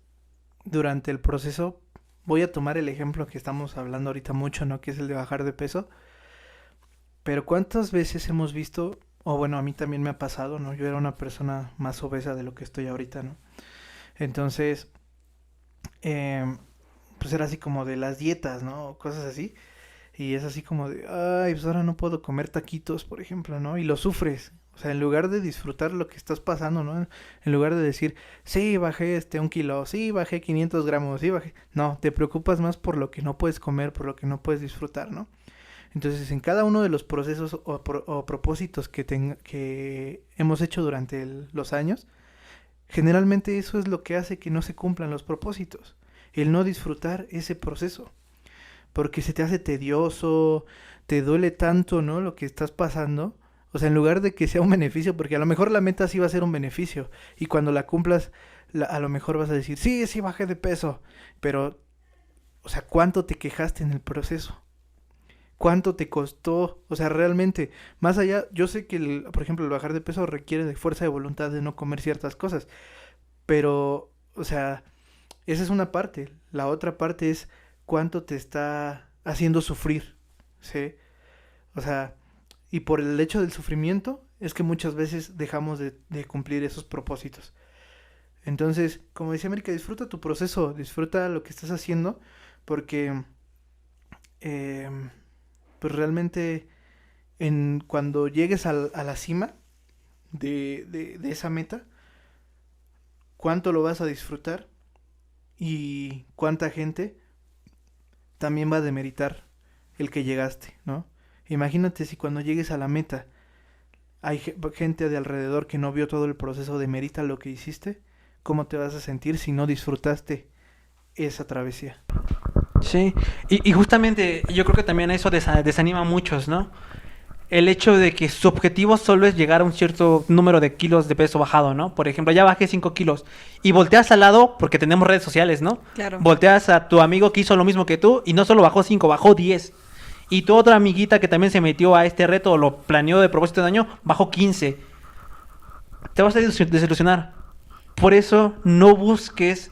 durante el proceso, voy a tomar el ejemplo que estamos hablando ahorita mucho, ¿no? Que es el de bajar de peso. Pero ¿cuántas veces hemos visto, o bueno, a mí también me ha pasado, ¿no? Yo era una persona más obesa de lo que estoy ahorita, ¿no? Entonces, pues era así como de las dietas, ¿no? Cosas así. Y es así como de, ay, pues ahora no puedo comer taquitos, por ejemplo, ¿no? Y lo sufres. O sea, en lugar de disfrutar lo que estás pasando, ¿no? En lugar de decir, sí, bajé 1 kilo, sí, bajé 500 gramos, sí, bajé... No, te preocupas más por lo que no puedes comer, por lo que no puedes disfrutar, ¿no? Entonces, en cada uno de los procesos o propósitos que hemos hecho durante los años, generalmente eso es lo que hace que no se cumplan los propósitos. El no disfrutar ese proceso. Porque se te hace tedioso, te duele tanto, ¿no? Lo que estás pasando. O sea, en lugar de que sea un beneficio, porque a lo mejor la meta sí va a ser un beneficio. Y cuando la cumplas, a lo mejor vas a decir, sí, sí bajé de peso. Pero, o sea, ¿cuánto te quejaste en el proceso? ¿Cuánto te costó? O sea, realmente, más allá, yo sé que, por ejemplo, el bajar de peso requiere de fuerza de voluntad de no comer ciertas cosas. Pero, o sea, esa es una parte. La otra parte es cuánto te está haciendo sufrir, ¿sí? O sea, y por el hecho del sufrimiento es que muchas veces dejamos de cumplir esos propósitos. Entonces, como decía América, disfruta tu proceso, disfruta lo que estás haciendo, porque pues realmente cuando llegues a la cima de esa meta, cuánto lo vas a disfrutar y cuánta gente también va a demeritar el que llegaste, ¿no? Imagínate si cuando llegues a la meta hay gente de alrededor que no vio todo el proceso, demerita lo que hiciste, ¿cómo te vas a sentir si no disfrutaste esa travesía? Sí, y justamente yo creo que también eso desanima a muchos, ¿no? El hecho de que su objetivo solo es llegar a un cierto número de kilos de peso bajado, ¿no? Por ejemplo, ya bajé 5 kilos y volteas al lado, porque tenemos redes sociales, ¿no? Claro. Volteas a tu amigo que hizo lo mismo que tú y no solo bajó 5, bajó 10. Y tu otra amiguita que también se metió a este reto o lo planeó de propósito de año, bajó 15. Te vas a desilusionar. Por eso no busques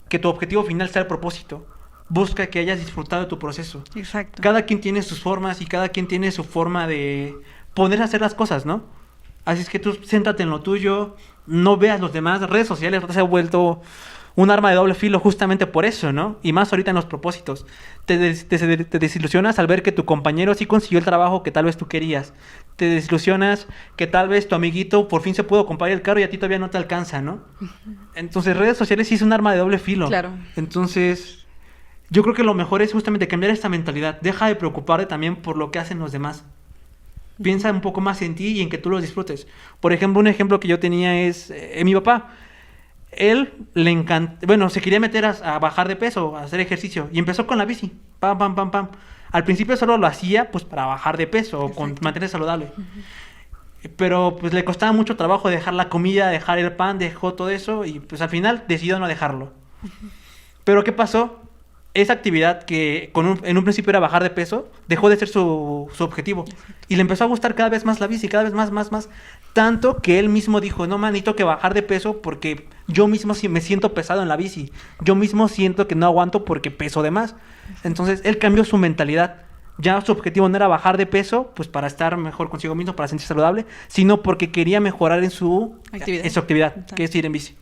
que tu objetivo final sea el propósito. Busca que hayas disfrutado de tu proceso. Exacto. Cada quien tiene sus formas y cada quien tiene su forma de poder hacer las cosas, ¿no? Así es que tú céntrate en lo tuyo, no veas los demás. Redes sociales se ha vuelto un arma de doble filo justamente por eso, ¿no? Y más ahorita en los propósitos. Te desilusionas al ver que tu compañero sí consiguió el trabajo que tal vez tú querías. Te desilusionas que tal vez tu amiguito por fin se pudo comprar el carro y a ti todavía no te alcanza, ¿no? Entonces redes sociales sí es un arma de doble filo. Claro. Entonces yo creo que lo mejor es justamente cambiar esta mentalidad. Deja de preocuparte también por lo que hacen los demás. Piensa un poco más en ti y en que tú los disfrutes. Por ejemplo, un ejemplo que yo tenía es mi papá. Él le encanta, bueno, se quería meter a bajar de peso, a hacer ejercicio, y empezó con la bici, pam, pam, pam, pam. Al principio solo lo hacía pues para bajar de peso o mantenerse saludable. Pero pues le costaba mucho trabajo dejar la comida, dejar el pan, dejó todo eso y pues al final decidió no dejarlo. Pero ¿qué pasó? Esa actividad que en un principio era bajar de peso, dejó de ser su objetivo. Y le empezó a gustar cada vez más la bici, cada vez más. Tanto que él mismo dijo, no, man, necesito que bajar de peso porque yo mismo me siento pesado en la bici. Yo mismo siento que no aguanto porque peso de más. Entonces, él cambió su mentalidad. Ya su objetivo no era bajar de peso, pues para estar mejor consigo mismo, para sentirse saludable, sino porque quería mejorar en su actividad, que es ir en bici.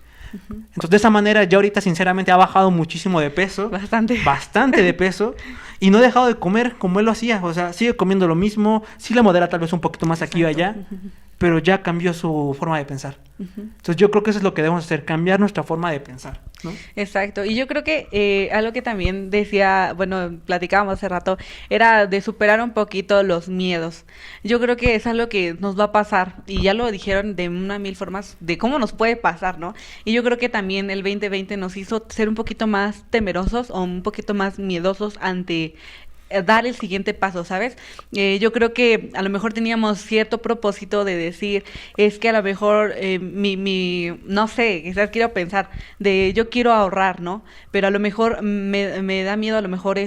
Entonces de esa manera ya ahorita sinceramente ha bajado muchísimo de peso. Bastante de peso. Y no ha dejado de comer como él lo hacía. O sea, sigue comiendo lo mismo. Sí le modera tal vez un poquito más aquí o allá. Pero ya cambió su forma de pensar. Entonces yo creo que eso es lo que debemos hacer. Cambiar nuestra forma de pensar, ¿no? Exacto. Y yo creo que algo que también decía, bueno, platicábamos hace rato, era de superar un poquito los miedos. Yo creo que es algo que nos va a pasar. Y ya lo dijeron de una mil formas de cómo nos puede pasar, ¿no? Y yo creo que también el 2020 nos hizo ser un poquito más temerosos o un poquito más miedosos ante dar el siguiente paso, ¿sabes? Yo creo que a lo mejor teníamos cierto propósito de decir, es que a lo mejor no sé, quizás quiero pensar, yo quiero ahorrar, ¿no? Pero a lo mejor me da miedo a lo mejor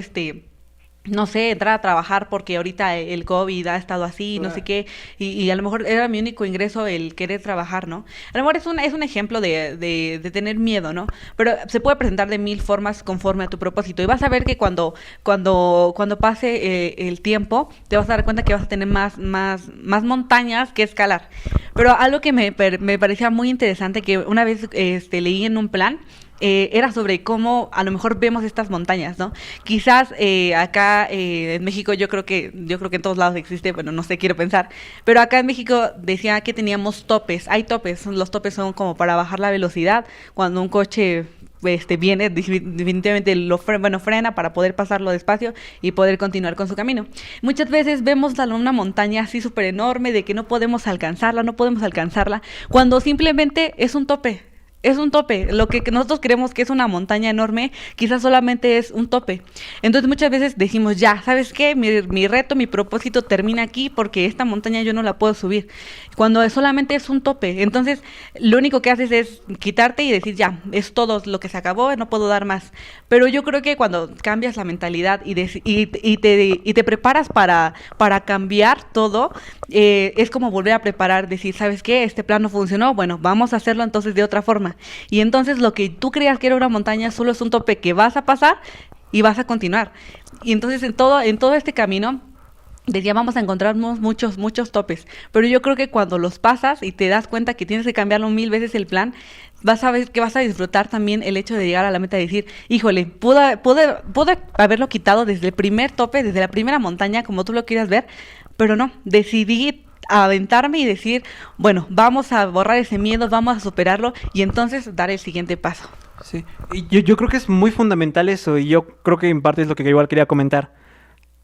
no sé, entrar a trabajar porque ahorita el COVID ha estado así, no sé qué, y a lo mejor era mi único ingreso el querer trabajar, ¿no? A lo mejor es un ejemplo de tener miedo, ¿no? Pero se puede presentar de mil formas conforme a tu propósito, y vas a ver que cuando pase el tiempo, te vas a dar cuenta que vas a tener más montañas que escalar. Pero algo que me parecía muy interesante, que una vez leí en un plan, era sobre cómo a lo mejor vemos estas montañas, ¿no? Quizás acá en México yo creo que en todos lados existe, bueno, no sé, quiero pensar, pero acá en México decía que teníamos topes, hay topes, los topes son como para bajar la velocidad, cuando un coche viene, definitivamente bueno, frena para poder pasarlo despacio y poder continuar con su camino. Muchas veces vemos una montaña así súper enorme de que no podemos alcanzarla, cuando simplemente es un tope. Es un tope. Lo que nosotros creemos que es una montaña enorme, quizás solamente es un tope. Entonces muchas veces decimos, ya, ¿sabes qué? Mi reto, mi propósito termina aquí porque esta montaña yo no la puedo subir. Cuando solamente es un tope. Entonces lo único que haces es quitarte y decir, ya, es todo lo que se acabó, no puedo dar más. Pero yo creo que cuando cambias la mentalidad y te preparas para cambiar todo, es como volver a preparar, decir, ¿sabes qué? Este plan no funcionó, bueno, vamos a hacerlo entonces de otra forma. Y entonces lo que tú creías que era una montaña solo es un tope que vas a pasar y vas a continuar. Y entonces en todo este camino decía, vamos a encontrarnos muchos topes, pero yo creo que cuando los pasas y te das cuenta que tienes que cambiarlo 1000 veces el plan, vas a ver que vas a disfrutar también el hecho de llegar a la meta y decir, híjole, pude haberlo quitado desde el primer tope, desde la primera montaña, como tú lo quieras ver, pero no, decidí aventarme y decir, bueno, vamos a borrar ese miedo, vamos a superarlo y entonces dar el siguiente paso. Sí, y yo creo que es muy fundamental eso, y yo creo que en parte es lo que igual quería comentar.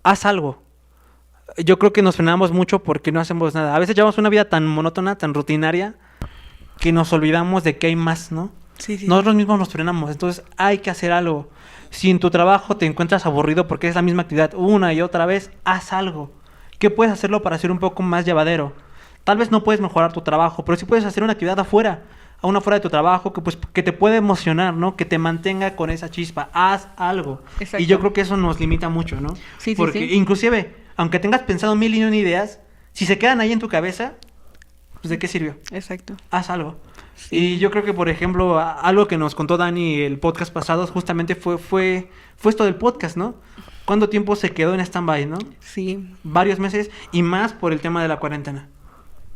Haz algo. Yo creo que nos frenamos mucho porque no hacemos nada. A veces llevamos una vida tan monótona, tan rutinaria, que nos olvidamos de que hay más, ¿no? Sí, sí. Nosotros mismos nos frenamos, entonces hay que hacer algo. Si en tu trabajo te encuentras aburrido porque es la misma actividad una y otra vez, haz algo. ¿Qué puedes hacerlo para ser un poco más llevadero? Tal vez no puedes mejorar tu trabajo, pero sí puedes hacer una actividad afuera, aún afuera de tu trabajo, que te puede emocionar, ¿no? Que te mantenga con esa chispa. Haz algo. Exacto. Y yo creo que eso nos limita mucho, ¿no? Sí, sí, Porque sí. inclusive, aunque tengas pensado 1000 y una ideas, si se quedan ahí en tu cabeza, pues ¿de qué sirvió? Exacto. Haz algo. Sí. Y yo creo que, por ejemplo, algo que nos contó Dani el podcast pasado, justamente fue esto del podcast, ¿no? ¿Cuánto tiempo se quedó en stand-by, no? Sí. Varios meses y más por el tema de la cuarentena.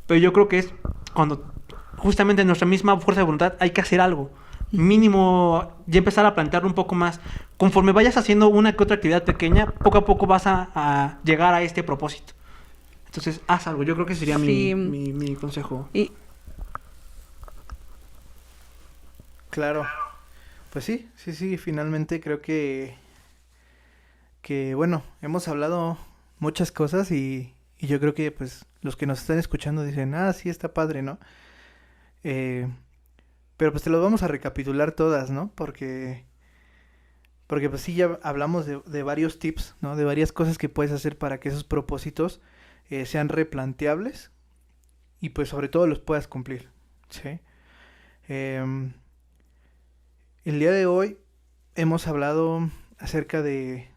Pero yo creo que es cuando justamente nuestra misma fuerza de voluntad hay que hacer algo. Mínimo ya empezar a plantearlo un poco más. Conforme vayas haciendo una que otra actividad pequeña, poco a poco vas a llegar a este propósito. Entonces, haz algo. Yo creo que sería Sí. mi consejo. Y Claro. Pues sí, finalmente creo que bueno, hemos hablado muchas cosas y yo creo que pues los que nos están escuchando dicen, sí, está padre, ¿no? Eh, pero pues te los vamos a recapitular todas, ¿no? Porque pues sí, ya hablamos de varios tips, ¿no? De varias cosas que puedes hacer para que esos propósitos sean replanteables y pues sobre todo los puedas cumplir, ¿sí? Em, el día de hoy hemos hablado acerca de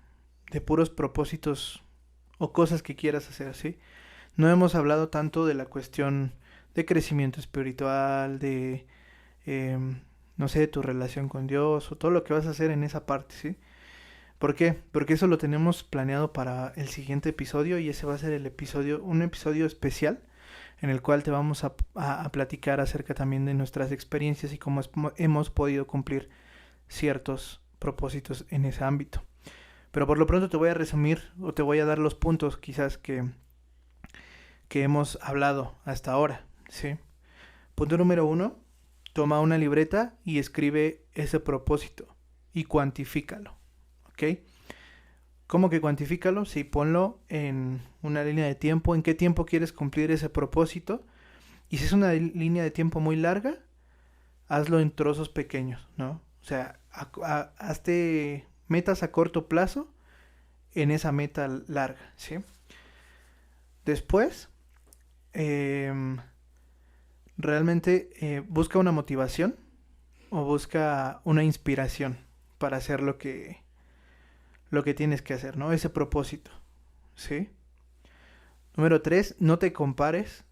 puros propósitos o cosas que quieras hacer, ¿sí? No hemos hablado tanto de la cuestión de crecimiento espiritual, no sé, de tu relación con Dios o todo lo que vas a hacer en esa parte, ¿sí? ¿Por qué? Porque eso lo tenemos planeado para el siguiente episodio y ese va a ser un episodio especial en el cual te vamos a platicar acerca también de nuestras experiencias y cómo hemos podido cumplir ciertos propósitos en ese ámbito. Pero por lo pronto te voy a resumir o te voy a dar los puntos quizás que hemos hablado hasta ahora, ¿sí? Punto número 1, toma una libreta y escribe ese propósito y cuantifícalo, ¿ok? ¿Cómo que cuantifícalo? Sí, ponlo en una línea de tiempo, en qué tiempo quieres cumplir ese propósito. Y si es una línea de tiempo muy larga, hazlo en trozos pequeños, ¿no? O sea, hazte metas a corto plazo en esa meta larga, ¿sí? Después, realmente busca una motivación o busca una inspiración para hacer lo que tienes que hacer, ¿no? Ese propósito, ¿sí? Número 3, no te compares,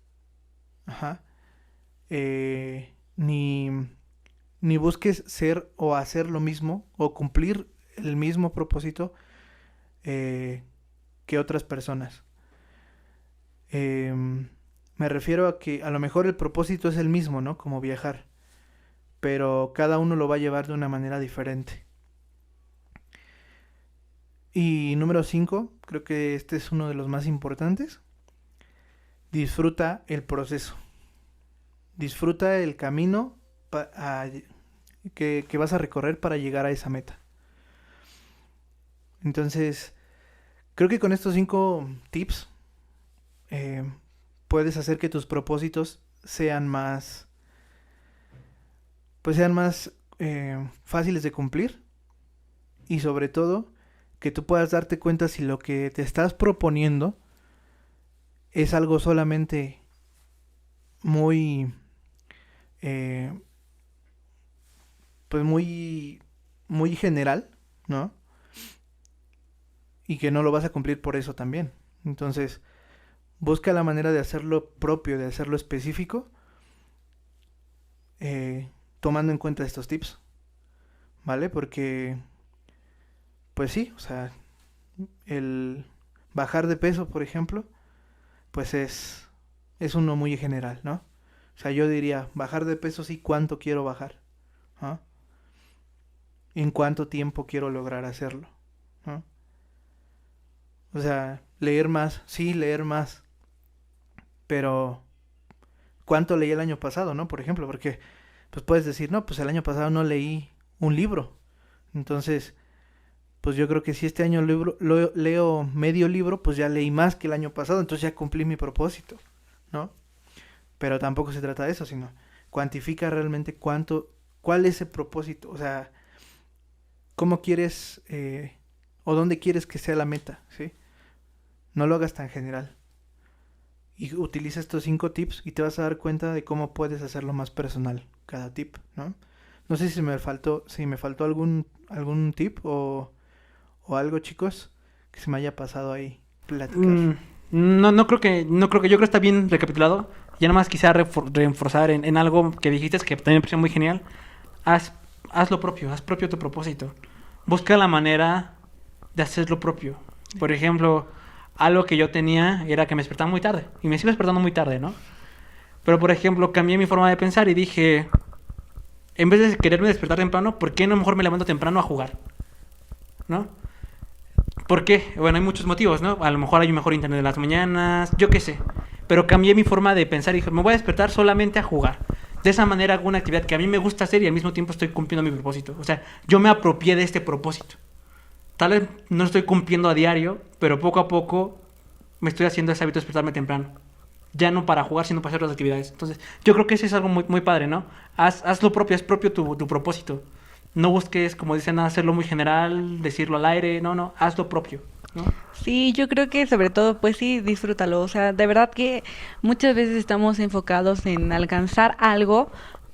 ni busques ser o hacer lo mismo o cumplir el mismo propósito que otras personas. Me refiero a que a lo mejor el propósito es el mismo, ¿no? Como viajar. pero cada uno lo va a llevar de una manera diferente. Y número 5, creo que este es uno de los más importantes. Disfruta el proceso. Disfruta el camino que vas a recorrer para llegar a esa meta. Entonces, creo que con estos 5 tips puedes hacer que tus propósitos sean más, pues sean más fáciles de cumplir, y sobre todo que tú puedas darte cuenta si lo que te estás proponiendo es algo solamente muy pues muy general, ¿no? Y que no lo vas a cumplir por eso también. Entonces, busca la manera de hacerlo propio, de hacerlo específico, tomando en cuenta estos tips, ¿vale? Porque, pues sí, o sea, el bajar de peso, por ejemplo, pues es uno muy general, ¿no? O sea, yo diría, bajar de peso, sí, ¿cuánto quiero bajar? ¿Ah? ¿En cuánto tiempo quiero lograr hacerlo? ¿Ah? O sea, leer más, sí, leer más, pero ¿cuánto leí el año pasado, no? Por ejemplo, porque pues puedes decir, no, pues el año pasado no leí un libro. Entonces, pues yo creo que si este año leo medio libro, pues ya leí más que el año pasado, entonces ya cumplí mi propósito, ¿no? Pero tampoco se trata de eso, sino cuantifica realmente cuál es el propósito, o sea, cómo quieres o dónde quieres que sea la meta, ¿sí? No lo hagas tan general. Y utiliza estos 5 tips y te vas a dar cuenta de cómo puedes hacerlo más personal cada tip, ¿no? No sé si me faltó algún tip o algo, chicos, que se me haya pasado ahí platicar. No creo que, yo creo que está bien recapitulado. Ya nomás quizá reforzar en algo que dijiste que también me pareció muy genial. Haz lo propio, haz propio tu propósito. Busca la manera de hacer lo propio. Por ejemplo, algo que yo tenía era que me despertaba muy tarde. Y me sigo despertando muy tarde, ¿no? Pero, por ejemplo, cambié mi forma de pensar y dije, en vez de quererme despertar temprano, ¿por qué no mejor me levanto temprano a jugar? ¿No? ¿Por qué? Bueno, hay muchos motivos, ¿no? A lo mejor hay un mejor internet en las mañanas, yo qué sé. Pero cambié mi forma de pensar y dije, me voy a despertar solamente a jugar. De esa manera hago una actividad que a mí me gusta hacer y al mismo tiempo estoy cumpliendo mi propósito. O sea, yo me apropié de este propósito. Tal vez no estoy cumpliendo a diario, pero poco a poco me estoy haciendo ese hábito de despertarme temprano. Ya no para jugar, sino para hacer las actividades. Entonces, yo creo que eso es algo muy, muy padre, ¿no? Haz lo propio, es propio tu propósito. No busques, como dicen, hacerlo muy general, decirlo al aire. No, haz lo propio, ¿no? Sí, yo creo que sobre todo, pues sí, disfrútalo. O sea, de verdad que muchas veces estamos enfocados en alcanzar algo,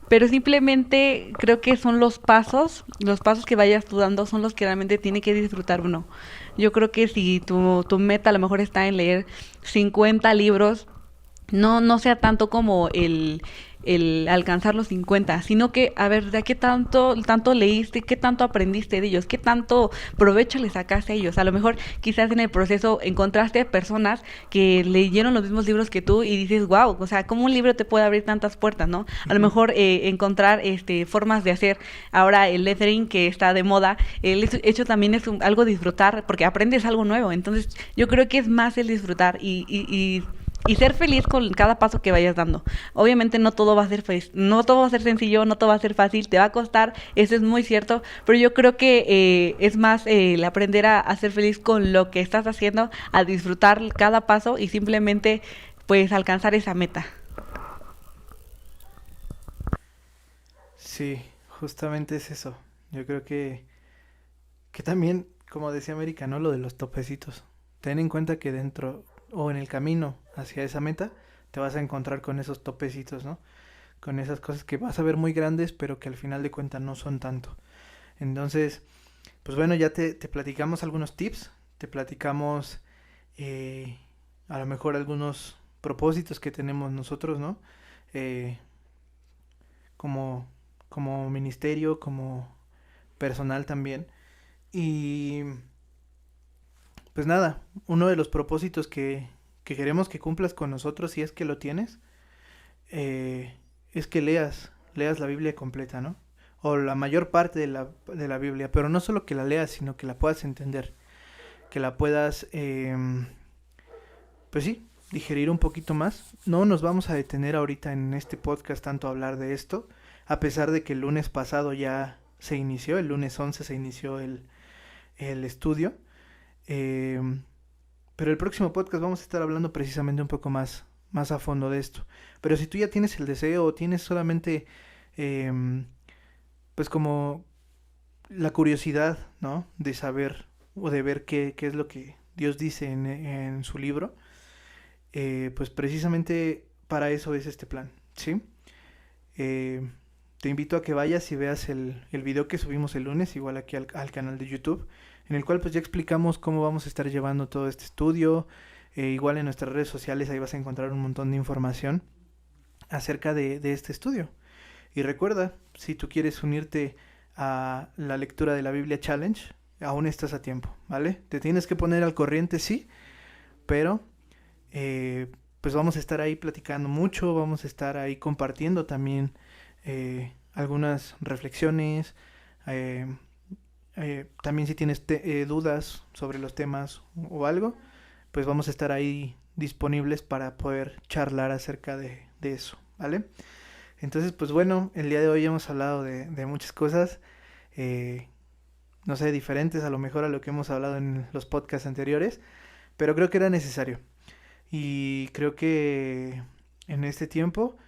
pero simplemente creo que son los pasos que vayas tú dando son los que realmente tiene que disfrutar uno. Yo creo que si tu meta a lo mejor está en leer 50 libros, no sea tanto como el alcanzar los 50, sino que, a ver, ¿de qué tanto leíste? ¿Qué tanto aprendiste de ellos? ¿Qué tanto provecho le sacaste a ellos? A lo mejor quizás en el proceso encontraste personas que leyeron los mismos libros que tú y dices, wow, o sea, ¿cómo un libro te puede abrir tantas puertas, no? A lo mejor encontrar formas de hacer ahora el lettering que está de moda, el hecho también es algo disfrutar, porque aprendes algo nuevo. Entonces, yo creo que es más el disfrutar y ser feliz con cada paso que vayas dando. Obviamente no todo va a ser no todo va a ser sencillo, no todo va a ser fácil, te va a costar, eso es muy cierto, pero yo creo que es más el aprender a ser feliz con lo que estás haciendo, a disfrutar cada paso y simplemente pues alcanzar esa meta. Sí, justamente es eso. Yo creo que también, como decía América, ¿no? Lo de los topecitos. Ten en cuenta que dentro o en el camino hacia esa meta te vas a encontrar con esos topecitos, ¿no? Con esas cosas que vas a ver muy grandes, pero que al final de cuentas no son tanto. Entonces, pues bueno, ya te platicamos algunos tips, te platicamos a lo mejor algunos propósitos que tenemos nosotros, ¿no? Eh, como, como ministerio, como personal también. Y pues nada, uno de los propósitos que queremos que cumplas con nosotros, si es que lo tienes, es que leas leas la Biblia completa, ¿no? O la mayor parte de la Biblia, pero no solo que la leas, sino que la puedas entender, que la puedas, pues sí, digerir un poquito más. No nos vamos a detener ahorita en este podcast tanto a hablar de esto, a pesar de que el lunes pasado ya se inició, el lunes 11 se inició el estudio, pero el próximo podcast vamos a estar hablando precisamente un poco más a fondo de esto. Pero si tú ya tienes el deseo o tienes solamente, pues como la curiosidad, ¿no? De saber o de ver qué es lo que Dios dice en su libro, pues precisamente para eso es este plan, ¿sí? Te invito a que vayas y veas el video que subimos el lunes, igual aquí al canal de YouTube, en el cual pues ya explicamos cómo vamos a estar llevando todo este estudio. Igual en nuestras redes sociales ahí vas a encontrar un montón de información acerca de este estudio. Y recuerda, si tú quieres unirte a la lectura de la Biblia Challenge, aún estás a tiempo, ¿vale? Te tienes que poner al corriente, sí, pero pues vamos a estar ahí platicando mucho, vamos a estar ahí compartiendo también algunas reflexiones, también si tienes dudas sobre los temas o algo, pues vamos a estar ahí disponibles para poder charlar acerca de eso, ¿vale? Entonces, pues bueno, el día de hoy hemos hablado de muchas cosas, no sé, diferentes a lo mejor a lo que hemos hablado en los podcasts anteriores, pero creo que era necesario. Y creo que en este tiempo,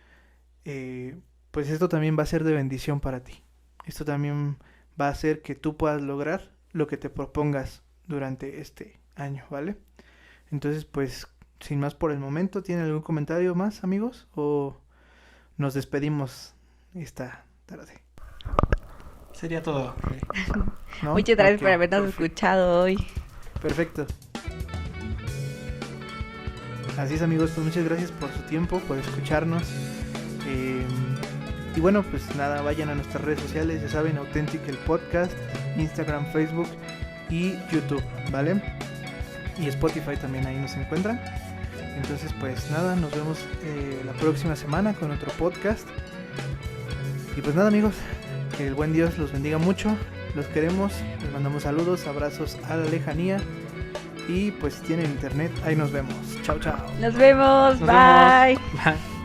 pues esto también va a ser de bendición para ti. Esto también va a hacer que tú puedas lograr lo que te propongas durante este año, ¿vale? Entonces, pues, sin más por el momento, ¿tienen algún comentario más, amigos? ¿O nos despedimos esta tarde? Sería todo. ¿No? Muchas gracias Ok, por habernos perfecto. escuchado hoy. Perfecto. Así es, amigos, pues muchas gracias por su tiempo, por escucharnos. Y bueno, pues nada, vayan a nuestras redes sociales, ya saben, Authentic el podcast, Instagram, Facebook y YouTube, ¿vale? Y Spotify también ahí nos encuentran. Entonces pues nada, nos vemos la próxima semana con otro podcast. Y pues nada, amigos, que el buen Dios los bendiga mucho, los queremos, les mandamos saludos, abrazos a la lejanía. Y pues si tienen internet, ahí nos vemos. Chao, chao. Nos vemos. Nos Bye. vemos. Bye.